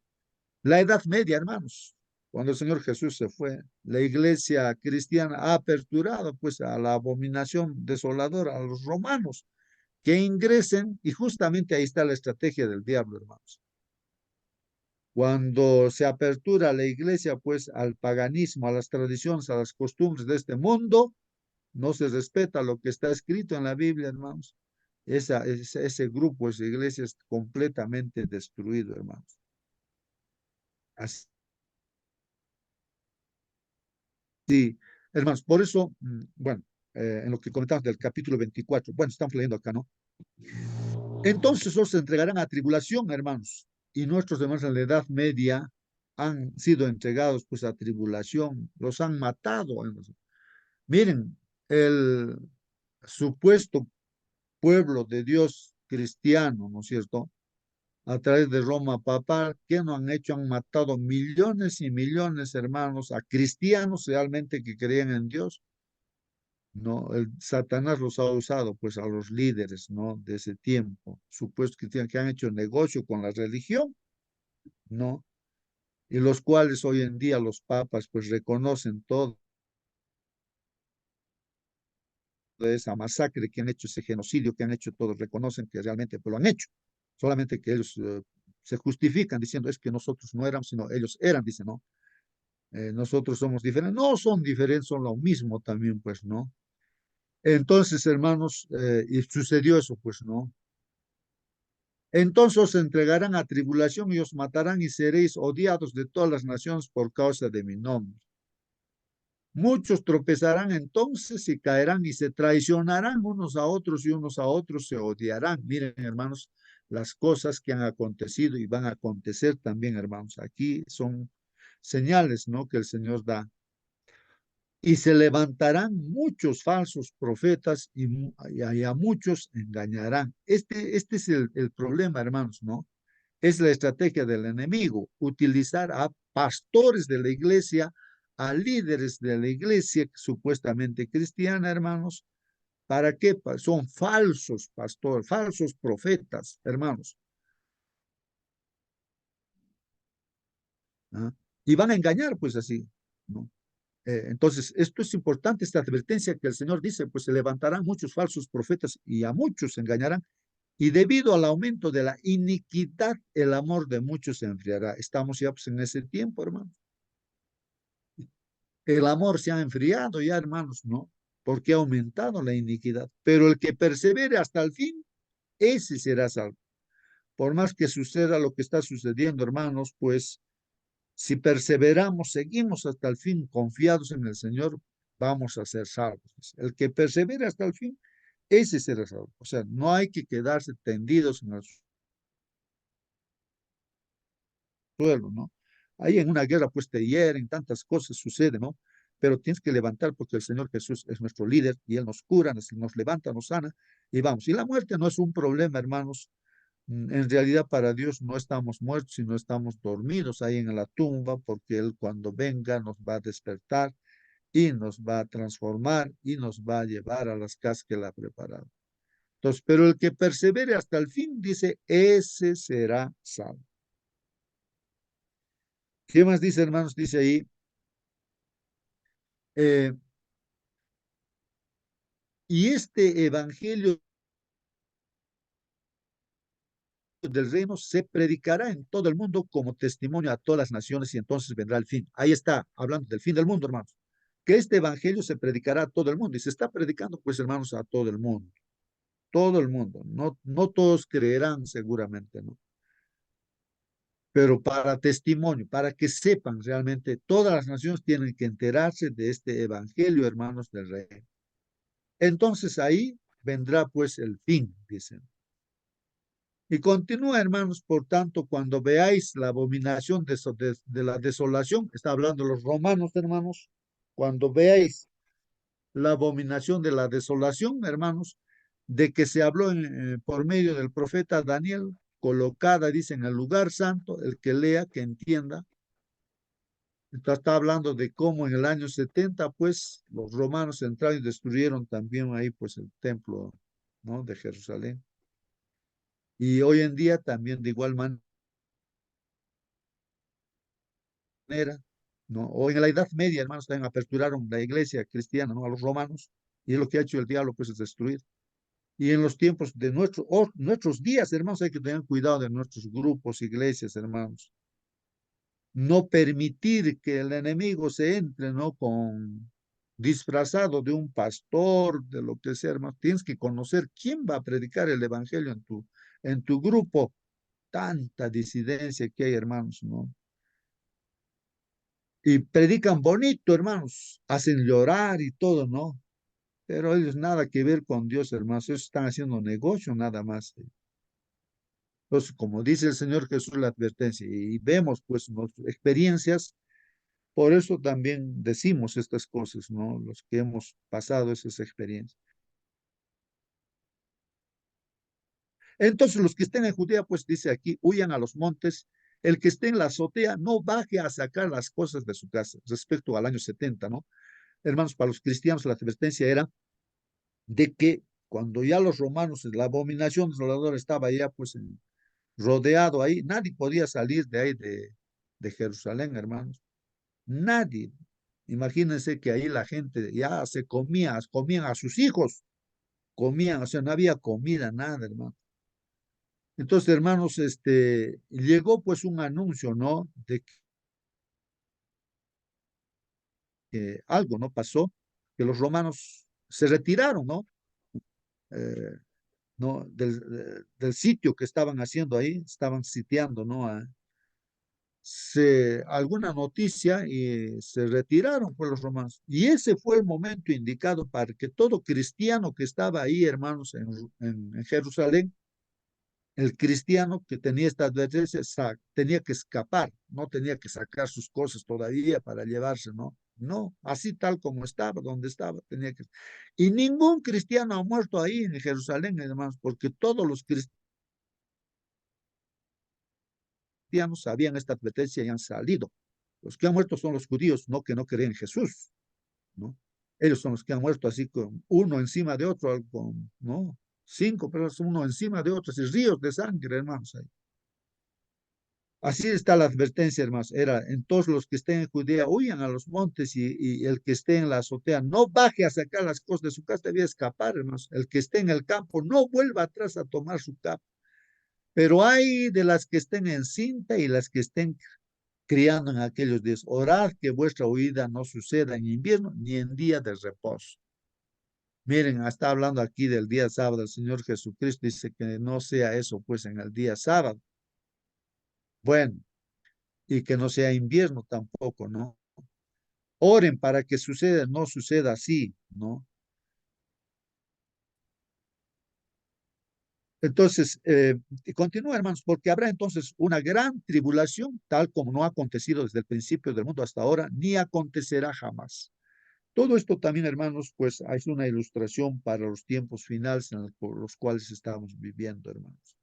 la Edad Media, hermanos, cuando el Señor Jesús se fue, la iglesia cristiana ha aperturado pues a la abominación desoladora, a los romanos, que ingresen, y justamente ahí está la estrategia del diablo, hermanos. Cuando se apertura la iglesia pues al paganismo, a las tradiciones, a las costumbres de este mundo, no se respeta lo que está escrito en la Biblia, hermanos. Ese grupo, esa iglesia es completamente destruido, hermanos. Así, hermanos, por eso, bueno, en lo que comentamos del capítulo 24, bueno, estamos leyendo acá, ¿no? Entonces os entregarán a tribulación, hermanos, y nuestros hermanos en la Edad Media han sido entregados pues a tribulación, los han matado. Miren, el supuesto pueblo de Dios cristiano, ¿no es cierto? A través de Roma papal, ¿qué no han hecho? Han matado millones y millones, hermanos, a cristianos realmente que creían en Dios. No, el Satanás los ha usado, pues, a los líderes, ¿no? De ese tiempo, supuestos cristianos que han hecho negocio con la religión, ¿no? Y los cuales hoy en día los papas, pues, reconocen todo de esa masacre que han hecho, ese genocidio que han hecho, todos reconocen que realmente pues, lo han hecho. Solamente que ellos se justifican diciendo es que nosotros no éramos, sino ellos eran, dicen, ¿no? Nosotros somos diferentes. No son diferentes, son lo mismo también, pues, ¿no? Entonces, hermanos, y sucedió eso, pues, ¿no? Entonces os entregarán a tribulación y os matarán y seréis odiados de todas las naciones por causa de mi nombre. Muchos tropezarán entonces y caerán y se traicionarán unos a otros y unos a otros se odiarán. Miren, hermanos, las cosas que han acontecido y van a acontecer también, hermanos. Aquí son señales, ¿no? Que el Señor da. Y se levantarán muchos falsos profetas y a muchos engañarán. Este es el problema, hermanos, ¿no? Es la estrategia del enemigo, utilizar a pastores de la iglesia, a líderes de la iglesia supuestamente cristiana, hermanos. ¿Para qué? Son falsos pastores, falsos profetas, hermanos. ¿Ah? Y van a engañar, pues así, ¿no? Entonces, esto es importante, esta advertencia que el Señor dice, pues se levantarán muchos falsos profetas y a muchos engañarán. Y debido al aumento de la iniquidad, el amor de muchos se enfriará. Estamos ya pues, en ese tiempo, hermanos. El amor se ha enfriado ya, hermanos, ¿no? Porque ha aumentado la iniquidad. Pero el que persevere hasta el fin, ese será salvo. Por más que suceda lo que está sucediendo, hermanos, pues si perseveramos, seguimos hasta el fin, confiados en el Señor, vamos a ser salvos. El que persevere hasta el fin, ese será salvo. O sea, no hay que quedarse tendidos en el suelo, ¿no? Ahí en una guerra pues te hieren, tantas cosas suceden, ¿no? Pero tienes que levantar porque el Señor Jesús es nuestro líder y Él nos cura, nos levanta, nos sana y vamos. Y la muerte no es un problema, hermanos. En realidad para Dios no estamos muertos, sino estamos dormidos ahí en la tumba porque Él cuando venga nos va a despertar y nos va a transformar y nos va a llevar a las casas que Él ha preparado. Entonces, pero el que persevere hasta el fin, dice, ese será salvo. ¿Qué más dice, hermanos? Dice ahí, eh, y este evangelio del reino se predicará en todo el mundo como testimonio a todas las naciones y entonces vendrá el fin. Ahí está, hablando del fin del mundo, hermanos. Que este evangelio se predicará a todo el mundo y se está predicando, pues, hermanos, a todo el mundo. Todo el mundo. No, no todos creerán seguramente, ¿no? Pero para testimonio, para que sepan realmente, todas las naciones tienen que enterarse de este evangelio, hermanos del rey. Entonces ahí vendrá pues el fin, dicen. Y continúa, hermanos, por tanto, cuando veáis la abominación de la desolación, está hablando los romanos, hermanos, cuando veáis la abominación de la desolación, hermanos, de que se habló por medio del profeta Daniel, colocada, dice, en el lugar santo, el que lea, que entienda. Está hablando de cómo en el año 70, pues, los romanos entraron y destruyeron también ahí, pues, el templo, ¿no? De Jerusalén. Y hoy en día también de igual manera, ¿no? O en la Edad Media, hermanos, también aperturaron la iglesia cristiana, ¿no? A los romanos. Y es lo que ha hecho el diablo, pues, es destruir. Y en los tiempos de nuestros días, hermanos, hay que tener cuidado de nuestros grupos, iglesias, hermanos. No permitir que el enemigo se entre, ¿no? Con disfrazado de un pastor, de lo que sea, hermano. Tienes que conocer quién va a predicar el evangelio en tu grupo. Tanta disidencia que hay, hermanos, ¿no? Y predican bonito, hermanos. Hacen llorar y todo, ¿no? Pero ellos nada que ver con Dios, hermanos. Ellos están haciendo negocio nada más. Entonces, como dice el Señor Jesús, la advertencia, y vemos pues nuestras experiencias, por eso también decimos estas cosas, ¿no? Los que hemos pasado esas experiencias. Entonces, los que estén en Judea, pues dice aquí, huyan a los montes. El que esté en la azotea, no baje a sacar las cosas de su casa, respecto al año 70, ¿no? Hermanos, para los cristianos la advertencia era de que cuando ya los romanos, la abominación desoladora estaba ya pues rodeado ahí, nadie podía salir de ahí de Jerusalén, hermanos. Nadie. Imagínense que ahí la gente ya se comían a sus hijos, comían, o sea, no había comida, nada, hermano. Entonces, hermanos, llegó pues un anuncio, ¿no? De que algo no pasó, que los romanos se retiraron, ¿no? Eh, ¿No? Del sitio que estaban haciendo ahí, estaban sitiando, ¿no? Alguna noticia y se retiraron por los romanos. Y ese fue el momento indicado para que todo cristiano que estaba ahí, hermanos, en Jerusalén, el cristiano que tenía esta advertencia tenía que escapar, no tenía que sacar sus cosas todavía para llevarse, ¿no? No, así tal como estaba, donde estaba, tenía que. Y ningún cristiano ha muerto ahí en Jerusalén, hermanos, porque todos los cristianos sabían esta advertencia y han salido. Los que han muerto son los judíos, no que no creen en Jesús, ¿no? Ellos son los que han muerto así con uno encima de otro, ¿no? 5 personas uno encima de otro, así, ríos de sangre, hermanos. Ahí. Así está la advertencia, hermanos. Era, entonces los que estén en Judea huyan a los montes y el que esté en la azotea no baje a sacar las cosas de su casa, debía escapar, hermanos. El que esté en el campo no vuelva atrás a tomar su capa. Pero hay de las que estén en cinta y las que estén criando en aquellos días. Orad que vuestra huida no suceda en invierno ni en día de reposo. Miren, está hablando aquí del día sábado. El Señor Jesucristo dice que no sea eso, pues, en el día sábado. Bueno, y que no sea invierno tampoco, ¿no? Oren para que suceda, no suceda así, ¿no? Entonces, continúa, hermanos, porque habrá entonces una gran tribulación, tal como no ha acontecido desde el principio del mundo hasta ahora, ni acontecerá jamás. Todo esto también, hermanos, pues es una ilustración para los tiempos finales en los cuales estamos viviendo, hermanos.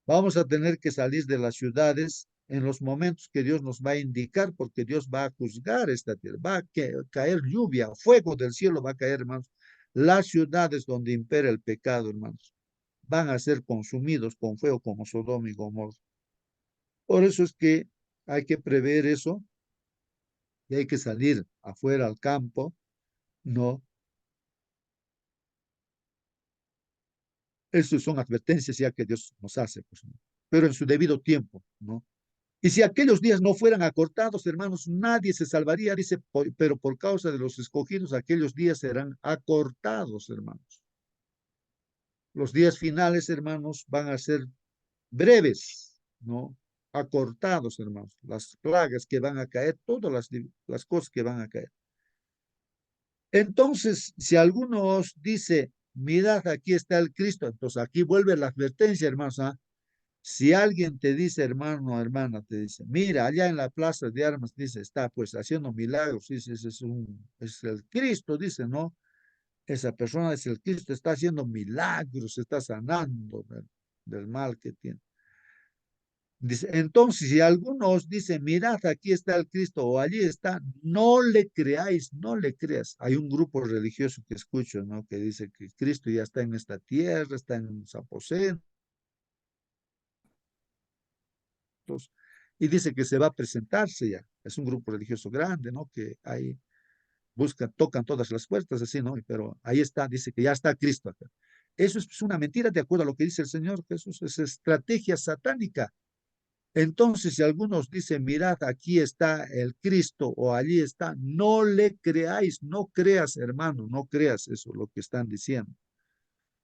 Vamos a tener que salir de las ciudades en los momentos que Dios nos va a indicar, porque Dios va a juzgar esta tierra, va a caer lluvia, fuego del cielo va a caer, hermanos. Las ciudades donde impera el pecado, hermanos, van a ser consumidos con fuego como Sodoma y Gomorra. Por eso es que hay que prever eso y hay que salir afuera al campo, ¿no? Esas son advertencias ya que Dios nos hace, pues, ¿no? Pero en su debido tiempo, ¿no? Y si aquellos días no fueran acortados, hermanos, nadie se salvaría, dice, pero por causa de los escogidos, aquellos días serán acortados, hermanos. Los días finales, hermanos, van a ser breves, ¿no? Acortados, hermanos. Las plagas que van a caer, todas las cosas que van a caer. Entonces, si alguno os dice, mirad, aquí está el Cristo, entonces aquí vuelve la advertencia, hermanos, ¿ah? Si alguien te dice, hermano o hermana, te dice, mira, allá en la plaza de armas, dice, está pues haciendo milagros, dice, es el Cristo, dice, ¿no? Esa persona es el Cristo, está haciendo milagros, está sanando del mal que tiene. Dice, entonces, si alguno os dice, mirad, aquí está el Cristo o allí está, no le creáis, no le creas. Hay un grupo religioso que escucho, ¿no? Que dice que Cristo ya está en esta tierra, está en los aposentos, y dice que se va a presentarse ya. Es un grupo religioso grande, ¿no? Que ahí tocan todas las puertas, así, ¿no? Pero ahí está, dice que ya está Cristo acá. Eso es una mentira de acuerdo a lo que dice el Señor Jesús, es estrategia satánica. Entonces, si algunos dicen, mirad, aquí está el Cristo o allí está, no le creáis, no creas, hermano, no creas eso, lo que están diciendo.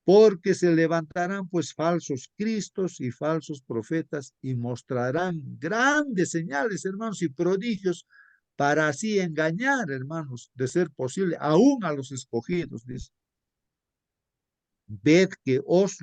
Porque se levantarán pues falsos cristos y falsos profetas y mostrarán grandes señales, hermanos, y prodigios para así engañar, hermanos, de ser posible, aún a los escogidos, dice. Ved que os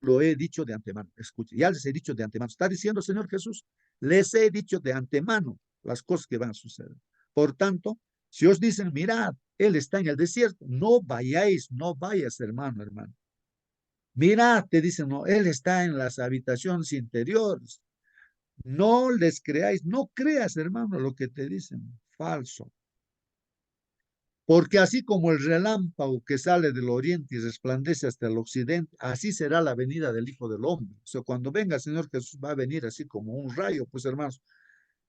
lo he dicho de antemano. Escuche, ya les he dicho de antemano. Está diciendo el Señor Jesús, les he dicho de antemano las cosas que van a suceder. Por tanto, si os dicen, mirad, Él está en el desierto, no vayáis, no vayas, hermano, hermano. Mirad, te dicen, no, Él está en las habitaciones interiores. No les creáis, no creas, hermano, lo que te dicen. Falso. Porque así como el relámpago que sale del oriente y resplandece hasta el occidente, así será la venida del Hijo del Hombre. O sea, cuando venga el Señor Jesús va a venir así como un rayo, pues hermanos,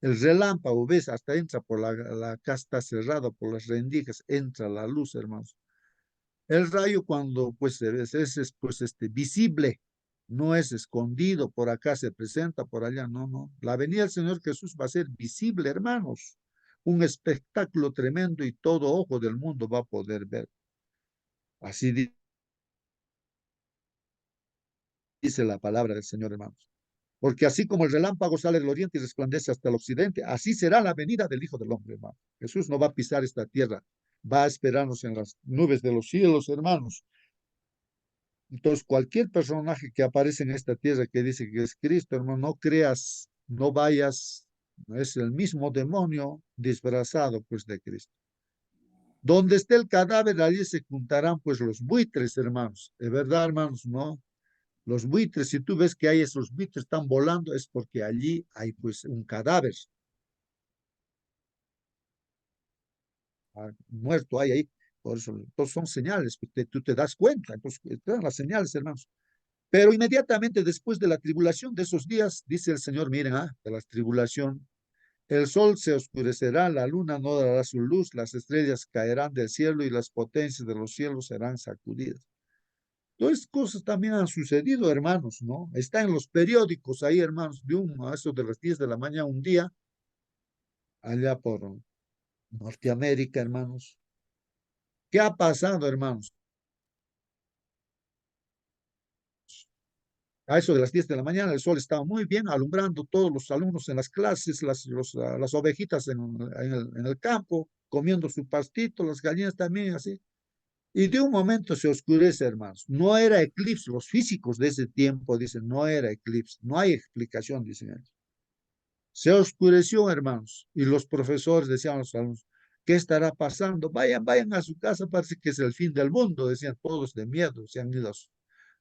el relámpago, ves, hasta entra por la casa está cerrada por las rendijas, entra la luz, hermanos. El rayo cuando pues es pues visible, no es escondido, por acá se presenta, por allá, no, no. La venida del Señor Jesús va a ser visible, hermanos. Un espectáculo tremendo y todo ojo del mundo va a poder ver. Así dice la palabra del Señor, hermanos. Porque así como el relámpago sale del oriente y resplandece hasta el occidente, así será la venida del Hijo del Hombre, hermano. Jesús no va a pisar esta tierra, va a esperarnos en las nubes de los cielos, hermanos. Entonces, cualquier personaje que aparece en esta tierra que dice que es Cristo, hermano, no creas, no vayas, es el mismo demonio disfrazado, pues, de Cristo. Donde esté el cadáver, allí se juntarán, pues, los buitres, hermanos. De verdad, hermanos, no. Los buitres, si tú ves que hay esos buitres están volando, es porque allí hay, pues, un cadáver. Muerto hay ahí. Por eso, entonces son señales, tú te das cuenta. Entonces, te dan las señales, hermanos. Pero inmediatamente después de la tribulación de esos días, dice el Señor, miren, de la tribulación, el sol se oscurecerá, la luna no dará su luz, las estrellas caerán del cielo y las potencias de los cielos serán sacudidas. Todas estas cosas también han sucedido, hermanos, ¿no? Está en los periódicos ahí, hermanos, a eso de las 10 de la mañana un día, allá por Norteamérica, hermanos. ¿Qué ha pasado, hermanos? A eso de las 10 de la mañana, el sol estaba muy bien alumbrando todos los alumnos en las clases, las ovejitas en el campo, comiendo su pastito, las gallinas también así. Y de un momento se oscurece, hermanos. No era eclipse, los físicos de ese tiempo dicen, no era eclipse, no hay explicación, dicen ellos. Se oscureció, hermanos, y los profesores decían a los alumnos, ¿qué estará pasando? Vayan, vayan a su casa, parece que es el fin del mundo, decían todos de miedo, se han ido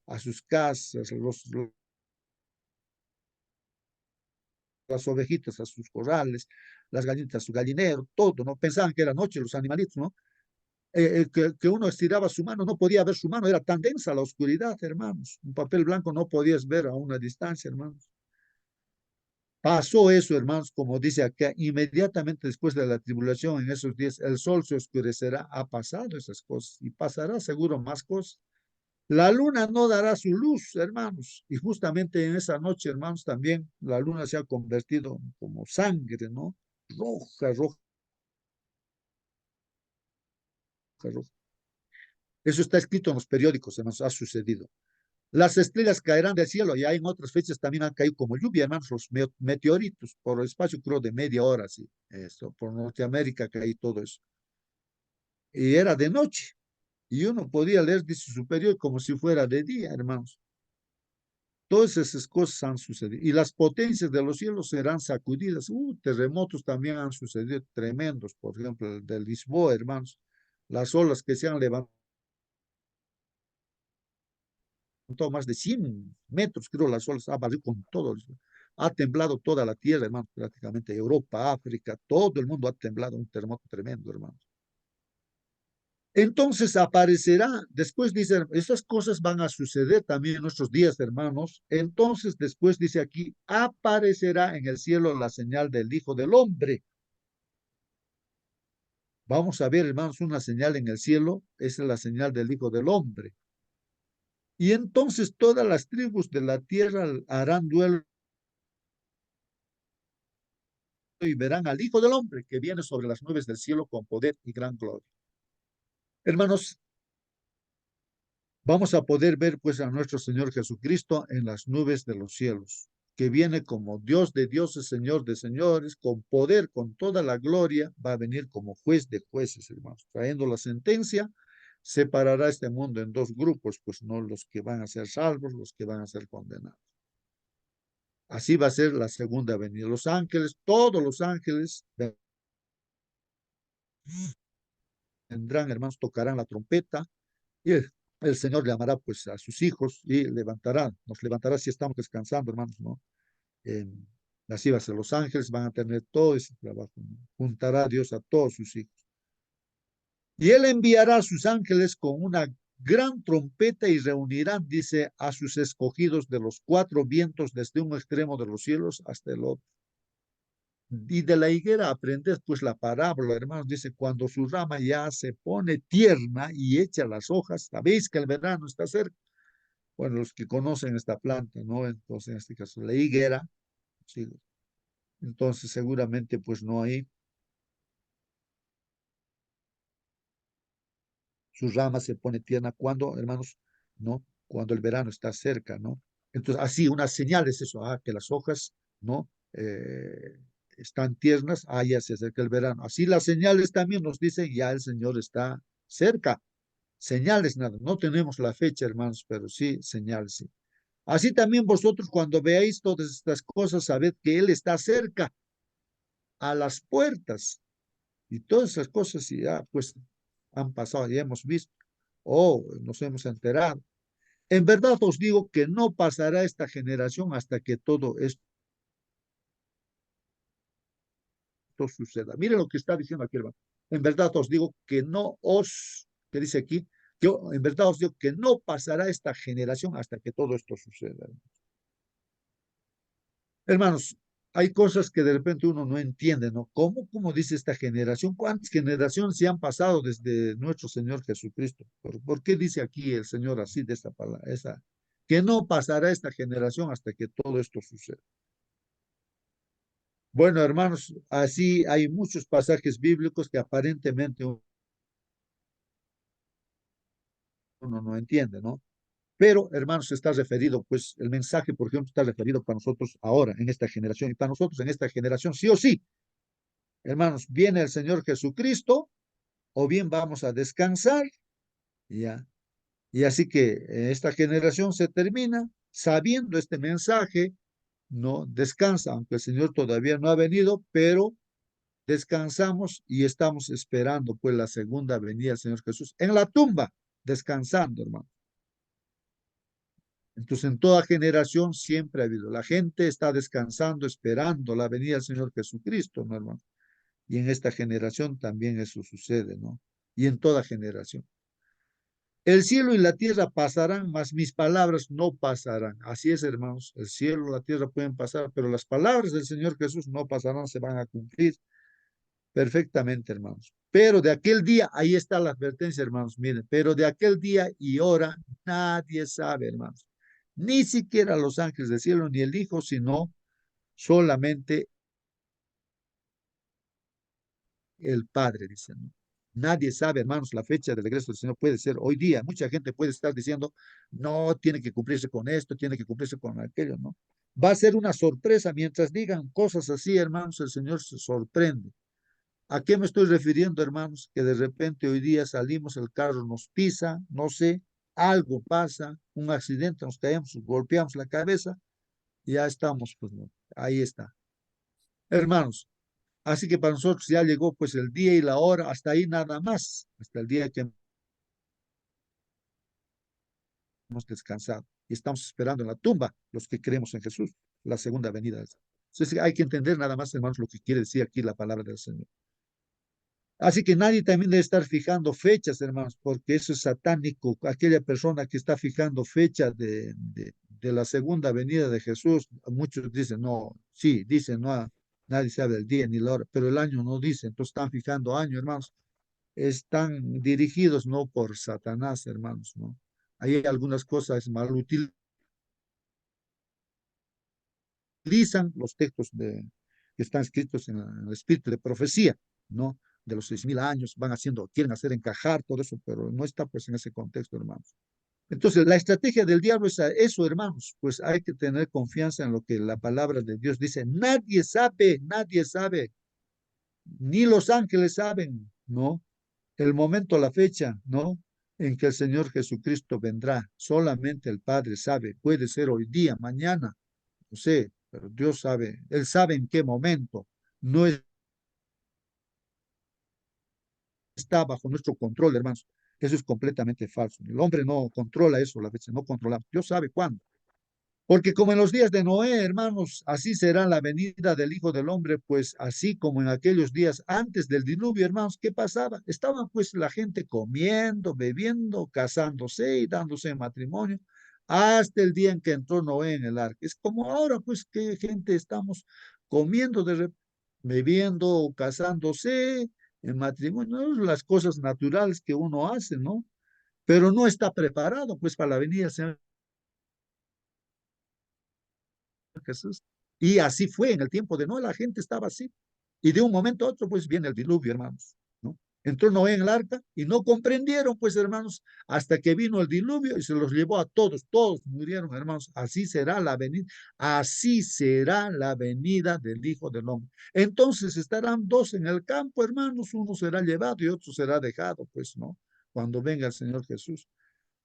a sus casas, las ovejitas a sus corrales, las gallinas a su gallinero, todo, ¿no? Pensaban que era noche los animalitos, ¿no? Que uno estiraba su mano, no podía ver su mano, era tan densa la oscuridad, hermanos. Un papel blanco no podías ver a una distancia, hermanos. Pasó eso, hermanos, como dice acá, inmediatamente después de la tribulación, en esos días, el sol se oscurecerá, ha pasado esas cosas y pasará seguro más cosas. La luna no dará su luz, hermanos, y justamente en esa noche, hermanos, también la luna se ha convertido como sangre, ¿no? Roja, roja, roja. Eso está escrito en los periódicos, hermanos, ha sucedido. Las estrellas caerán del cielo, y en otras fechas también han caído como lluvia, hermanos, los meteoritos, por el espacio, creo, de media hora, sí, eso, por Norteamérica caí todo eso. Y era de noche, y uno podía leer, dice superior, como si fuera de día, hermanos. Todas esas cosas han sucedido. Y las potencias de los cielos serán sacudidas. Terremotos también han sucedido tremendos. Por ejemplo, el de Lisboa, hermanos. Las olas que se han levantado más de 100 metros, creo, las olas ha barrido con todo. Ha temblado toda la tierra, hermanos, prácticamente. Europa, África, todo el mundo ha temblado. Un terremoto tremendo, hermanos. Entonces aparecerá, después dice, estas cosas van a suceder también en nuestros días, hermanos. Entonces después dice aquí, aparecerá en el cielo la señal del Hijo del Hombre. Vamos a ver, hermanos, una señal en el cielo, esa es la señal del Hijo del Hombre. Y entonces todas las tribus de la tierra harán duelo y verán al Hijo del Hombre que viene sobre las nubes del cielo con poder y gran gloria. Hermanos, vamos a poder ver pues a nuestro Señor Jesucristo en las nubes de los cielos, que viene como Dios de dioses, Señor de señores, con poder, con toda la gloria, va a venir como juez de jueces, hermanos, trayendo la sentencia separará este mundo en dos grupos, pues no los que van a ser salvos, los que van a ser condenados. Así va a ser la segunda venida. Los ángeles, todos los ángeles vendrán, hermanos, tocarán la trompeta y el Señor llamará pues a sus hijos y nos levantará si estamos descansando, hermanos, ¿no? Así va a ser, los ángeles van a tener todo ese trabajo, ¿no? Juntará a Dios a todos sus hijos. Y él enviará a sus ángeles con una gran trompeta y reunirán, dice, a sus escogidos de los cuatro vientos desde un extremo de los cielos hasta el otro. Y de la higuera aprended pues la parábola, hermanos, dice, cuando su rama ya se pone tierna y echa las hojas, sabéis que el verano está cerca. Bueno, los que conocen esta planta, ¿no? Entonces, en este caso, la higuera, sí. Entonces, seguramente, pues no hay, su rama se pone tierna cuando, hermanos, ¿no? Cuando el verano está cerca, ¿no? Entonces, así, una señal es eso, que las hojas, ¿no? Están tiernas, ya se acerca el verano. Así las señales también nos dicen, ya el Señor está cerca. Señales, nada, no tenemos la fecha, hermanos, pero sí, señales, sí. Así también vosotros cuando veáis todas estas cosas, sabed que Él está cerca, a las puertas. Y todas esas cosas ya pues han pasado, ya hemos visto, nos hemos enterado. En verdad os digo que no pasará esta generación hasta que todo esto suceda. Mire lo que está diciendo aquí, hermano. En verdad os digo que dice aquí, yo en verdad os digo que no pasará esta generación hasta que todo esto suceda. Hermanos, hay cosas que de repente uno no entiende, ¿no? ¿Cómo dice esta generación? ¿Cuántas generaciones se han pasado desde nuestro Señor Jesucristo? ¿Por qué dice aquí el Señor así de esta palabra? Que no pasará esta generación hasta que todo esto suceda. Bueno, hermanos, así hay muchos pasajes bíblicos que aparentemente uno no entiende, ¿no? Pero, hermanos, está referido, pues el mensaje, por ejemplo, está referido para nosotros ahora, en esta generación, y para nosotros en esta generación, sí o sí. Hermanos, viene el Señor Jesucristo, o bien vamos a descansar, ya. Y así que esta generación se termina sabiendo este mensaje, no descansa, aunque el Señor todavía no ha venido, pero descansamos y estamos esperando pues la segunda venida del Señor Jesús en la tumba, descansando, hermano. Entonces, en toda generación siempre ha habido. La gente está descansando, esperando la venida del Señor Jesucristo, ¿no, hermano? Y en esta generación también eso sucede, ¿no? Y en toda generación. El cielo y la tierra pasarán, mas mis palabras no pasarán. Así es, hermanos. El cielo y la tierra pueden pasar, pero las palabras del Señor Jesús no pasarán, se van a cumplir perfectamente, hermanos. Pero de aquel día, ahí está la advertencia, hermanos. Miren, pero de aquel día y hora nadie sabe, hermanos. Ni siquiera los ángeles del cielo, ni el Hijo, sino solamente el Padre, dicen, ¿no? Nadie sabe, hermanos, la fecha del regreso del Señor puede ser hoy día. Mucha gente puede estar diciendo, no, tiene que cumplirse con esto, tiene que cumplirse con aquello, ¿no? Va a ser una sorpresa. Mientras digan cosas así, hermanos, el Señor se sorprende. ¿A qué me estoy refiriendo, hermanos? Que de repente hoy día salimos, el carro nos pisa, no sé, algo pasa, un accidente, nos caemos, golpeamos la cabeza, y ya estamos, pues, ¿no? Ahí está. Hermanos, así que para nosotros ya llegó pues el día y la hora, hasta ahí nada más, hasta el día que hemos descansado. Y estamos esperando en la tumba los que creemos en Jesús, la segunda venida. Entonces hay que entender nada más, hermanos, lo que quiere decir aquí la palabra del Señor. Así que nadie también debe estar fijando fechas, hermanos, porque eso es satánico. Aquella persona que está fijando fecha de la segunda venida de Jesús, muchos dicen, no, sí, dicen, no, nadie sabe el día ni la hora, pero el año no dice, entonces están fijando año, hermanos. Están dirigidos no por Satanás, hermanos, ¿no? Hay algunas cosas mal utilizan los textos que están escritos en el espíritu de profecía, ¿no? De los 6.000 años, quieren hacer encajar todo eso, pero no está pues en ese contexto, hermanos. Entonces, la estrategia del diablo es eso, hermanos, pues hay que tener confianza en lo que la palabra de Dios dice. Nadie sabe, ni los ángeles saben, ¿no? El momento, la fecha, ¿no? en que el Señor Jesucristo vendrá. Solamente el Padre sabe, puede ser hoy día, mañana, no sé, pero Dios sabe, Él sabe en qué momento. No está bajo nuestro control, hermanos. Eso es completamente falso. El hombre no controla eso, la fecha, no controla. Dios sabe cuándo. Porque como en los días de Noé, hermanos, así será la venida del Hijo del Hombre, pues así como en aquellos días antes del diluvio, hermanos, ¿qué pasaba? Estaban pues la gente comiendo, bebiendo, casándose y dándose en matrimonio, hasta el día en que entró Noé en el arca. Es como ahora, pues, que gente estamos comiendo, bebiendo, casándose en matrimonio, ¿no? Las cosas naturales que uno hace, ¿no? Pero no está preparado, pues, para la venida del Señor Jesús. Y así fue en el tiempo de Noé, la gente estaba así. Y de un momento a otro, pues viene el diluvio, hermanos, ¿no? Entró Noé en el arca y no comprendieron, pues, hermanos, hasta que vino el diluvio y se los llevó a todos. Todos murieron, hermanos. Así será la venida del Hijo del Hombre. Entonces estarán dos en el campo, hermanos. Uno será llevado y otro será dejado, pues, ¿no? Cuando venga el Señor Jesús.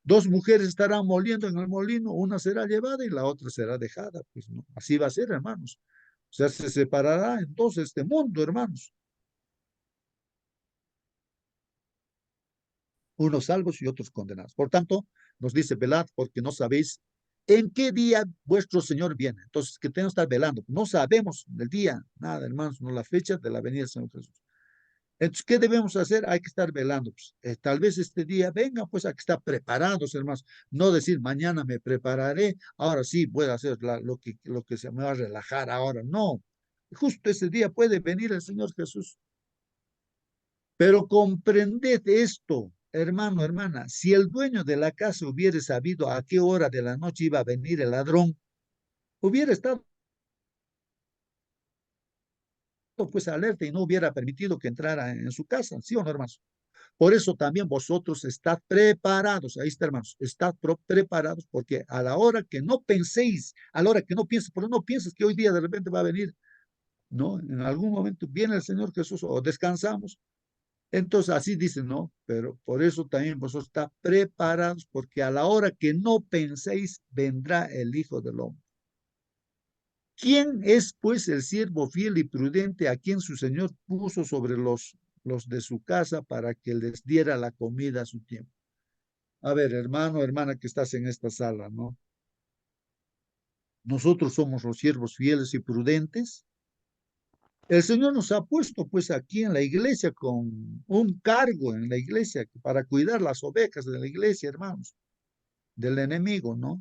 Dos mujeres estarán moliendo en el molino, una será llevada y la otra será dejada. Pues no, así va a ser, hermanos. O sea, se separará entonces este mundo, hermanos. Unos salvos y otros condenados. Por tanto, nos dice, velad porque no sabéis en qué día vuestro Señor viene. Entonces, que tenemos que estar velando. No sabemos del día, nada, hermanos, no la fecha de la venida del Señor Jesús. Entonces, ¿qué debemos hacer? Hay que estar velando. Pues, tal vez este día venga, pues hay que estar preparados, hermanos. No decir, mañana me prepararé, ahora sí puedo hacer lo que se me va a relajar ahora. No, justo ese día puede venir el Señor Jesús. Pero comprended esto, hermano, hermana, si el dueño de la casa hubiera sabido a qué hora de la noche iba a venir el ladrón, hubiera estado pues alerta y no hubiera permitido que entrara en su casa, ¿sí o no, hermanos? Por eso también vosotros estad preparados, ahí está, hermanos, estad preparados, porque a la hora que no penséis, a la hora que no pienses, pero no pienses que hoy día de repente va a venir, ¿no? En algún momento viene el Señor Jesús o descansamos. Entonces así dicen, ¿no? Pero por eso también vosotros estad preparados, porque a la hora que no penséis, vendrá el Hijo del Hombre. ¿Quién es pues el siervo fiel y prudente a quien su Señor puso sobre los de su casa para que les diera la comida a su tiempo? A ver, hermano, hermana que estás en esta sala, ¿no? Nosotros somos los siervos fieles y prudentes. El Señor nos ha puesto pues aquí en la iglesia con un cargo en la iglesia para cuidar las ovejas de la iglesia, hermanos, del enemigo, ¿no?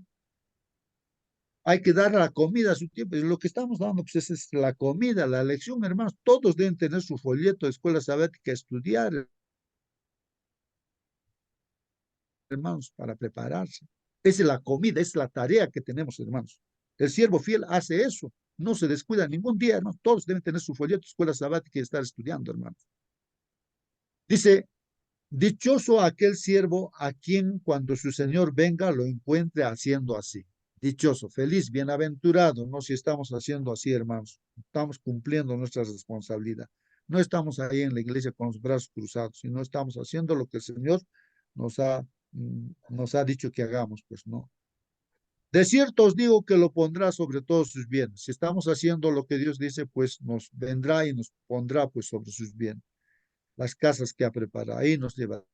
Hay que dar la comida a su tiempo. Y lo que estamos dando, pues, es la comida, la lección, hermanos. Todos deben tener su folleto de escuela sabática, estudiar, hermanos, para prepararse. Esa es la comida, esa es la tarea que tenemos, hermanos. El siervo fiel hace eso. No se descuida ningún día, hermanos. Todos deben tener su folleto de escuela sabática y estar estudiando, hermanos. Dice, dichoso aquel siervo a quien cuando su Señor venga lo encuentre haciendo así. Dichoso, feliz, bienaventurado, no si estamos haciendo así, hermanos. Estamos cumpliendo nuestra responsabilidad. No estamos ahí en la iglesia con los brazos cruzados, sino estamos haciendo lo que el Señor nos ha dicho que hagamos, pues no. De cierto os digo que lo pondrá sobre todos sus bienes. Si estamos haciendo lo que Dios dice, pues nos vendrá y nos pondrá pues sobre sus bienes. Las casas que ha preparado, ahí nos lleva.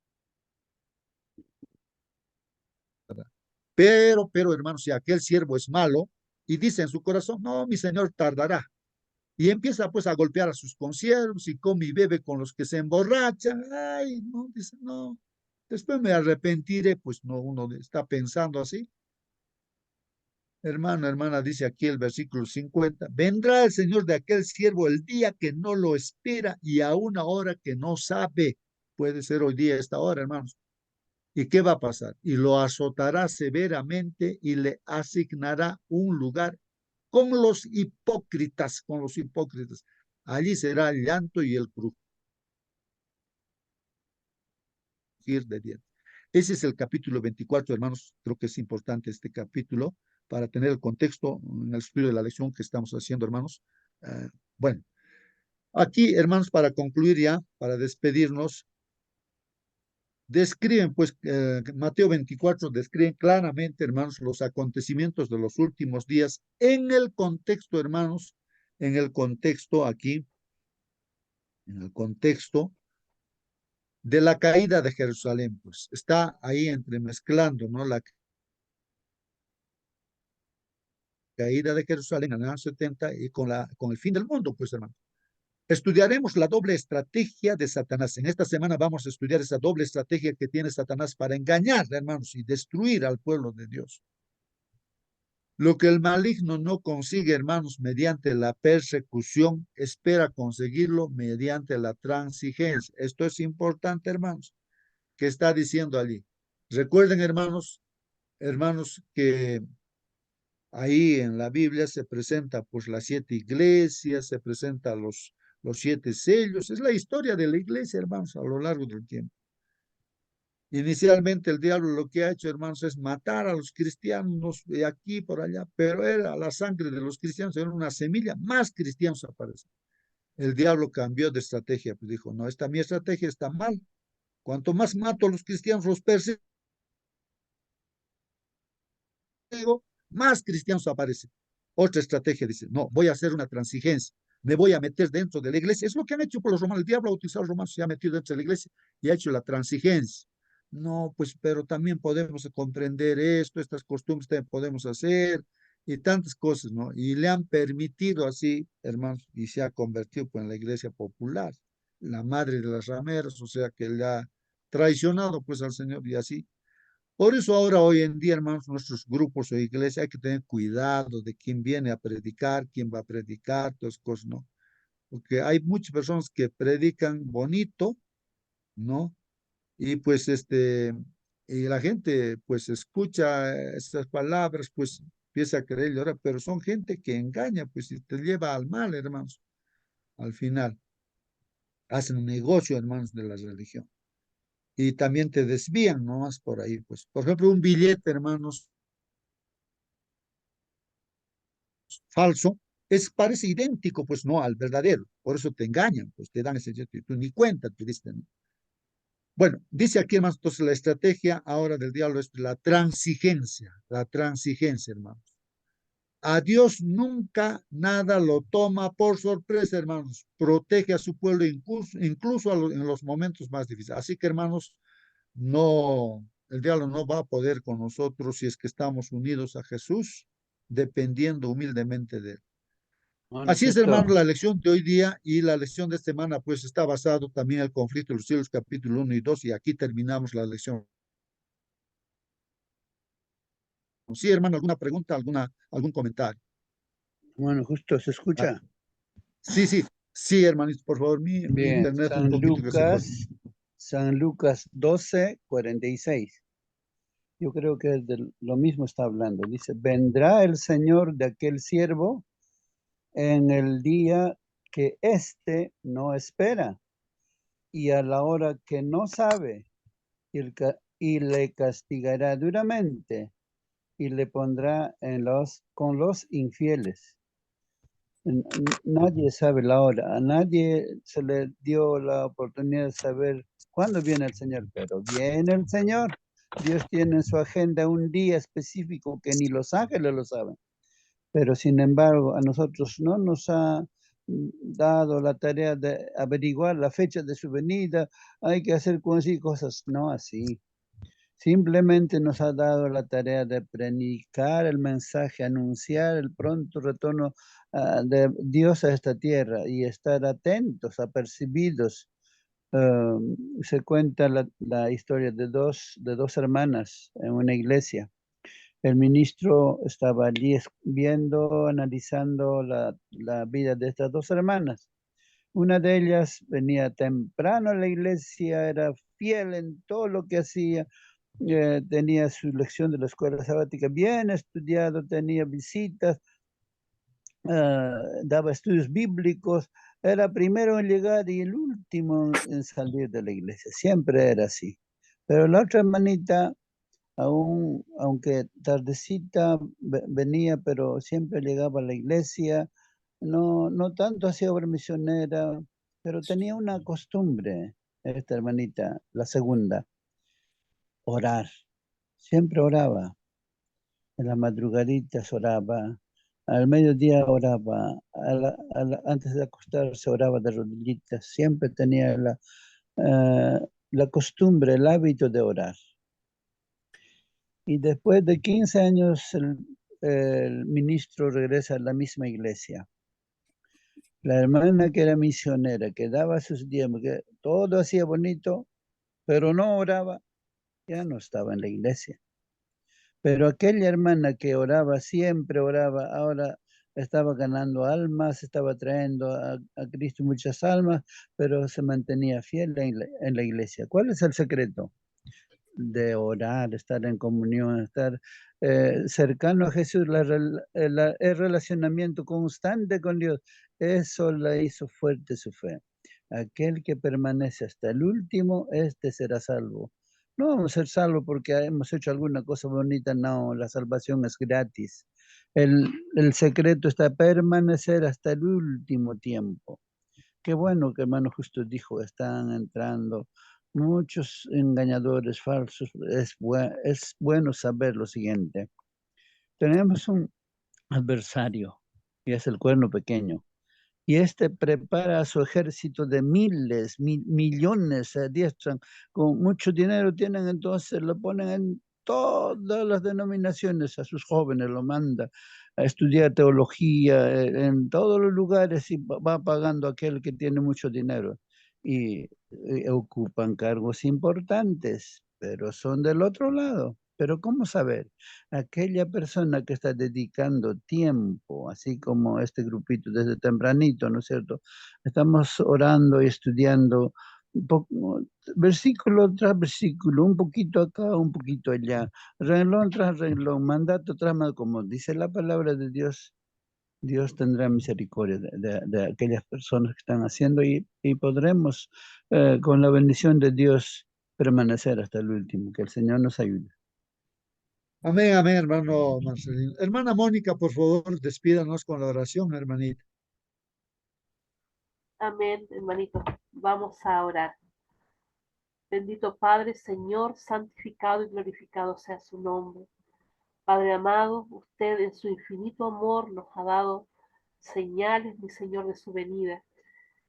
Pero, hermanos, si aquel siervo es malo y dice en su corazón, no, mi señor tardará, y empieza pues a golpear a sus consiervos y come y bebe con los que se emborrachan, ay, no, dice, no, después me arrepentiré, pues no, uno está pensando así. Hermano, hermana, dice aquí el versículo 50, vendrá el Señor de aquel siervo el día que no lo espera y a una hora que no sabe. Puede ser hoy día, esta hora, hermanos. ¿Y qué va a pasar? Y lo azotará severamente y le asignará un lugar con los hipócritas, con los hipócritas. Allí será el llanto y el crujir de dientes. Ese es el capítulo 24, hermanos. Creo que es importante este capítulo para tener el contexto en el estudio de la lección que estamos haciendo, hermanos. Bueno, aquí, hermanos, para concluir ya, para despedirnos, describen, pues, Mateo 24 describen claramente, hermanos, los acontecimientos de los últimos días en el contexto, hermanos, en el contexto aquí, en el contexto de la caída de Jerusalén, pues, está ahí entremezclando, ¿no? La caída de Jerusalén en el año 70 y con el fin del mundo, pues, hermano. Estudiaremos la doble estrategia de Satanás. En esta semana vamos a estudiar esa doble estrategia que tiene Satanás para engañar, hermanos, y destruir al pueblo de Dios. Lo que el maligno no consigue, hermanos, mediante la persecución, espera conseguirlo mediante la transigencia. Esto es importante, hermanos, que está diciendo allí. Recuerden, hermanos, que ahí en la Biblia se presenta pues las 7 iglesias, se presenta los 7 sellos. Es la historia de la iglesia, hermanos, a lo largo del tiempo. Inicialmente el diablo lo que ha hecho, hermanos, es matar a los cristianos de aquí por allá, pero era la sangre de los cristianos, era una semilla, más cristianos aparecen. El diablo cambió de estrategia, pues dijo, no, mi estrategia está mal. Cuanto más mato a los cristianos, los persigo, más cristianos aparecen. Otra estrategia dice, no, voy a hacer una transigencia, me voy a meter dentro de la iglesia. Es lo que han hecho por los romanos. El diablo ha utilizado a los romanos, se ha metido dentro de la iglesia y ha hecho la transigencia. No, pues, pero también podemos comprender esto, estas costumbres también podemos hacer y tantas cosas, ¿no? Y le han permitido así, hermanos, y se ha convertido pues, en la iglesia popular, la madre de las rameras, o sea que le ha traicionado pues al Señor y así. Por eso ahora, hoy en día, hermanos, nuestros grupos o iglesias hay que tener cuidado de quién viene a predicar, quién va a predicar, todas esas cosas, ¿no? Porque hay muchas personas que predican bonito, ¿no? Y pues y la gente pues escucha estas palabras, pues empieza a creer y ahora, pero son gente que engaña, pues y te lleva al mal, hermanos, al final. Hacen un negocio, hermanos, de la religión. Y también te desvían nomás por ahí, pues. Por ejemplo, un billete, hermanos, falso, parece idéntico, pues no, al verdadero. Por eso te engañan, pues te dan ese billete y tú ni cuenta te diste, ¿no? Bueno, dice aquí, hermanos, entonces la estrategia ahora del diablo es la transigencia, hermanos. A Dios nunca nada lo toma por sorpresa, hermanos. Protege a su pueblo incluso en los momentos más difíciles. Así que, hermanos, no, el diablo no va a poder con nosotros si es que estamos unidos a Jesús, dependiendo humildemente de él. Bueno, Así es, justo, hermano, la lección de hoy día y la lección de esta semana, pues está basado también en el conflicto de los cielos, capítulo 1 y 2, y aquí terminamos la lección. Sí, hermano, ¿alguna pregunta, algún comentario? bueno, justo se Ah, escucha. sí, hermanito, por favor, mi Bien, internet un poquito que se corta. San Lucas 12:46. Yo creo que lo mismo está hablando. Dice, vendrá el Señor de aquel siervo en el día que éste no espera y a la hora que no sabe y le castigará duramente y le pondrá con los infieles. Nadie sabe la hora, a nadie se le dio la oportunidad de saber cuándo viene el Señor, pero viene el Señor. Dios tiene en su agenda un día específico que ni los ángeles lo saben, pero sin embargo a nosotros no nos ha dado la tarea de averiguar la fecha de su venida, hay que hacer cosas, no así. Simplemente nos ha dado la tarea de predicar el mensaje, anunciar el pronto retorno de Dios a esta tierra y estar atentos, apercibidos. Se cuenta la historia de dos hermanas en una iglesia. El ministro estaba allí viendo, analizando la vida de estas dos hermanas. Una de ellas venía temprano a la iglesia, era fiel en todo lo que hacía, tenía su lección de la escuela sabática bien estudiado, tenía visitas, daba estudios bíblicos, era primero en llegar y el último en salir de la iglesia, siempre era así. Pero la otra hermanita, aunque tardecita venía, pero siempre llegaba a la iglesia, no tanto hacía obra misionera, pero tenía una costumbre, esta hermanita, la segunda. orar. Siempre oraba. En las madrugaditas oraba. Al mediodía oraba. Antes de acostarse oraba de rodillitas. Siempre tenía la costumbre, el hábito de orar. Y después de 15 años, el ministro regresa a la misma iglesia. La hermana que era misionera, que daba sus diezmos, que todo hacía bonito, pero no oraba, ya no estaba en la iglesia. Pero aquella hermana que oraba, siempre oraba, ahora estaba ganando almas, estaba trayendo a Cristo muchas almas, pero se mantenía fiel en la iglesia. ¿Cuál es el secreto? De orar, estar en comunión, estar cercano a Jesús, el relacionamiento constante con Dios, eso la hizo fuerte su fe. Aquel que permanece hasta el último, este será salvo. No vamos a ser salvos porque hemos hecho alguna cosa bonita, no, la salvación es gratis. El secreto está permanecer hasta el último tiempo. Qué bueno que hermano Justo dijo, están entrando muchos engañadores falsos. Es bueno saber lo siguiente. Tenemos un adversario, que es el cuerno pequeño, y este prepara a su ejército de miles, millones, se adiestran, con mucho dinero tienen, entonces lo ponen en todas las denominaciones, a sus jóvenes lo manda a estudiar teología, en todos los lugares, y va pagando aquel que tiene mucho dinero. Y ocupan cargos importantes, pero son del otro lado. Pero ¿cómo saber? Aquella persona que está dedicando tiempo, así como este grupito desde tempranito, ¿no es cierto? Estamos orando y estudiando versículo tras versículo, un poquito acá, un poquito allá, renglón tras renglón, mandato tras mandato, como dice la palabra de Dios. Dios tendrá misericordia de aquellas personas que están haciendo y podremos, con la bendición de Dios, permanecer hasta el último. Que el Señor nos ayude. Amén, amén, hermano Marcelino. Hermana Mónica, por favor, despídanos con la oración, hermanita. Amén, hermanito. Vamos a orar. Bendito Padre, Señor, santificado y glorificado sea su nombre. Padre amado, usted en su infinito amor nos ha dado señales, mi Señor, de su venida.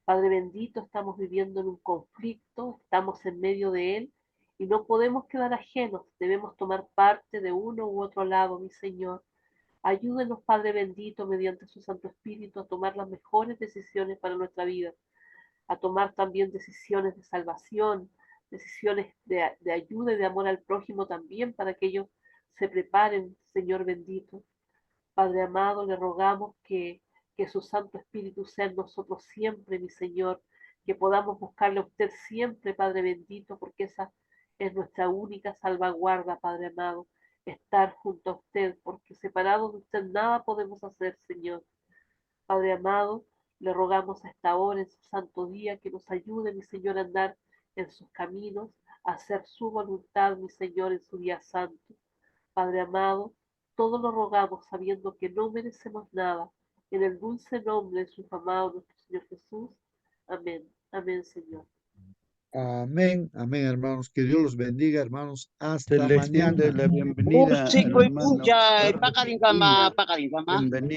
Padre bendito, estamos viviendo en un conflicto, estamos en medio de él y no podemos quedar ajenos, debemos tomar parte de uno u otro lado, mi Señor. Ayúdenos, Padre bendito, mediante su Santo Espíritu, a tomar las mejores decisiones para nuestra vida, a tomar también decisiones de salvación, decisiones de ayuda y de amor al prójimo también, para que ellos se preparen, Señor bendito. Padre amado, le rogamos que su Santo Espíritu sea en nosotros siempre, mi Señor, que podamos buscarle a usted siempre, Padre bendito, porque esa es nuestra única salvaguarda, Padre amado, estar junto a usted, porque separados de usted nada podemos hacer, Señor. Padre amado, le rogamos a esta hora, en su santo día, que nos ayude, mi Señor, a andar en sus caminos, a hacer su voluntad, mi Señor, en su día santo. Padre amado, todo lo rogamos sabiendo que no merecemos nada. En el dulce nombre de su amado nuestro Señor Jesús. Amén. Amén, Señor. Amén, amén, hermanos. Que Dios los bendiga, hermanos. Se Hasta le extiende mañana. la bienvenida al hermano Carlos Pinho. Bienvenido.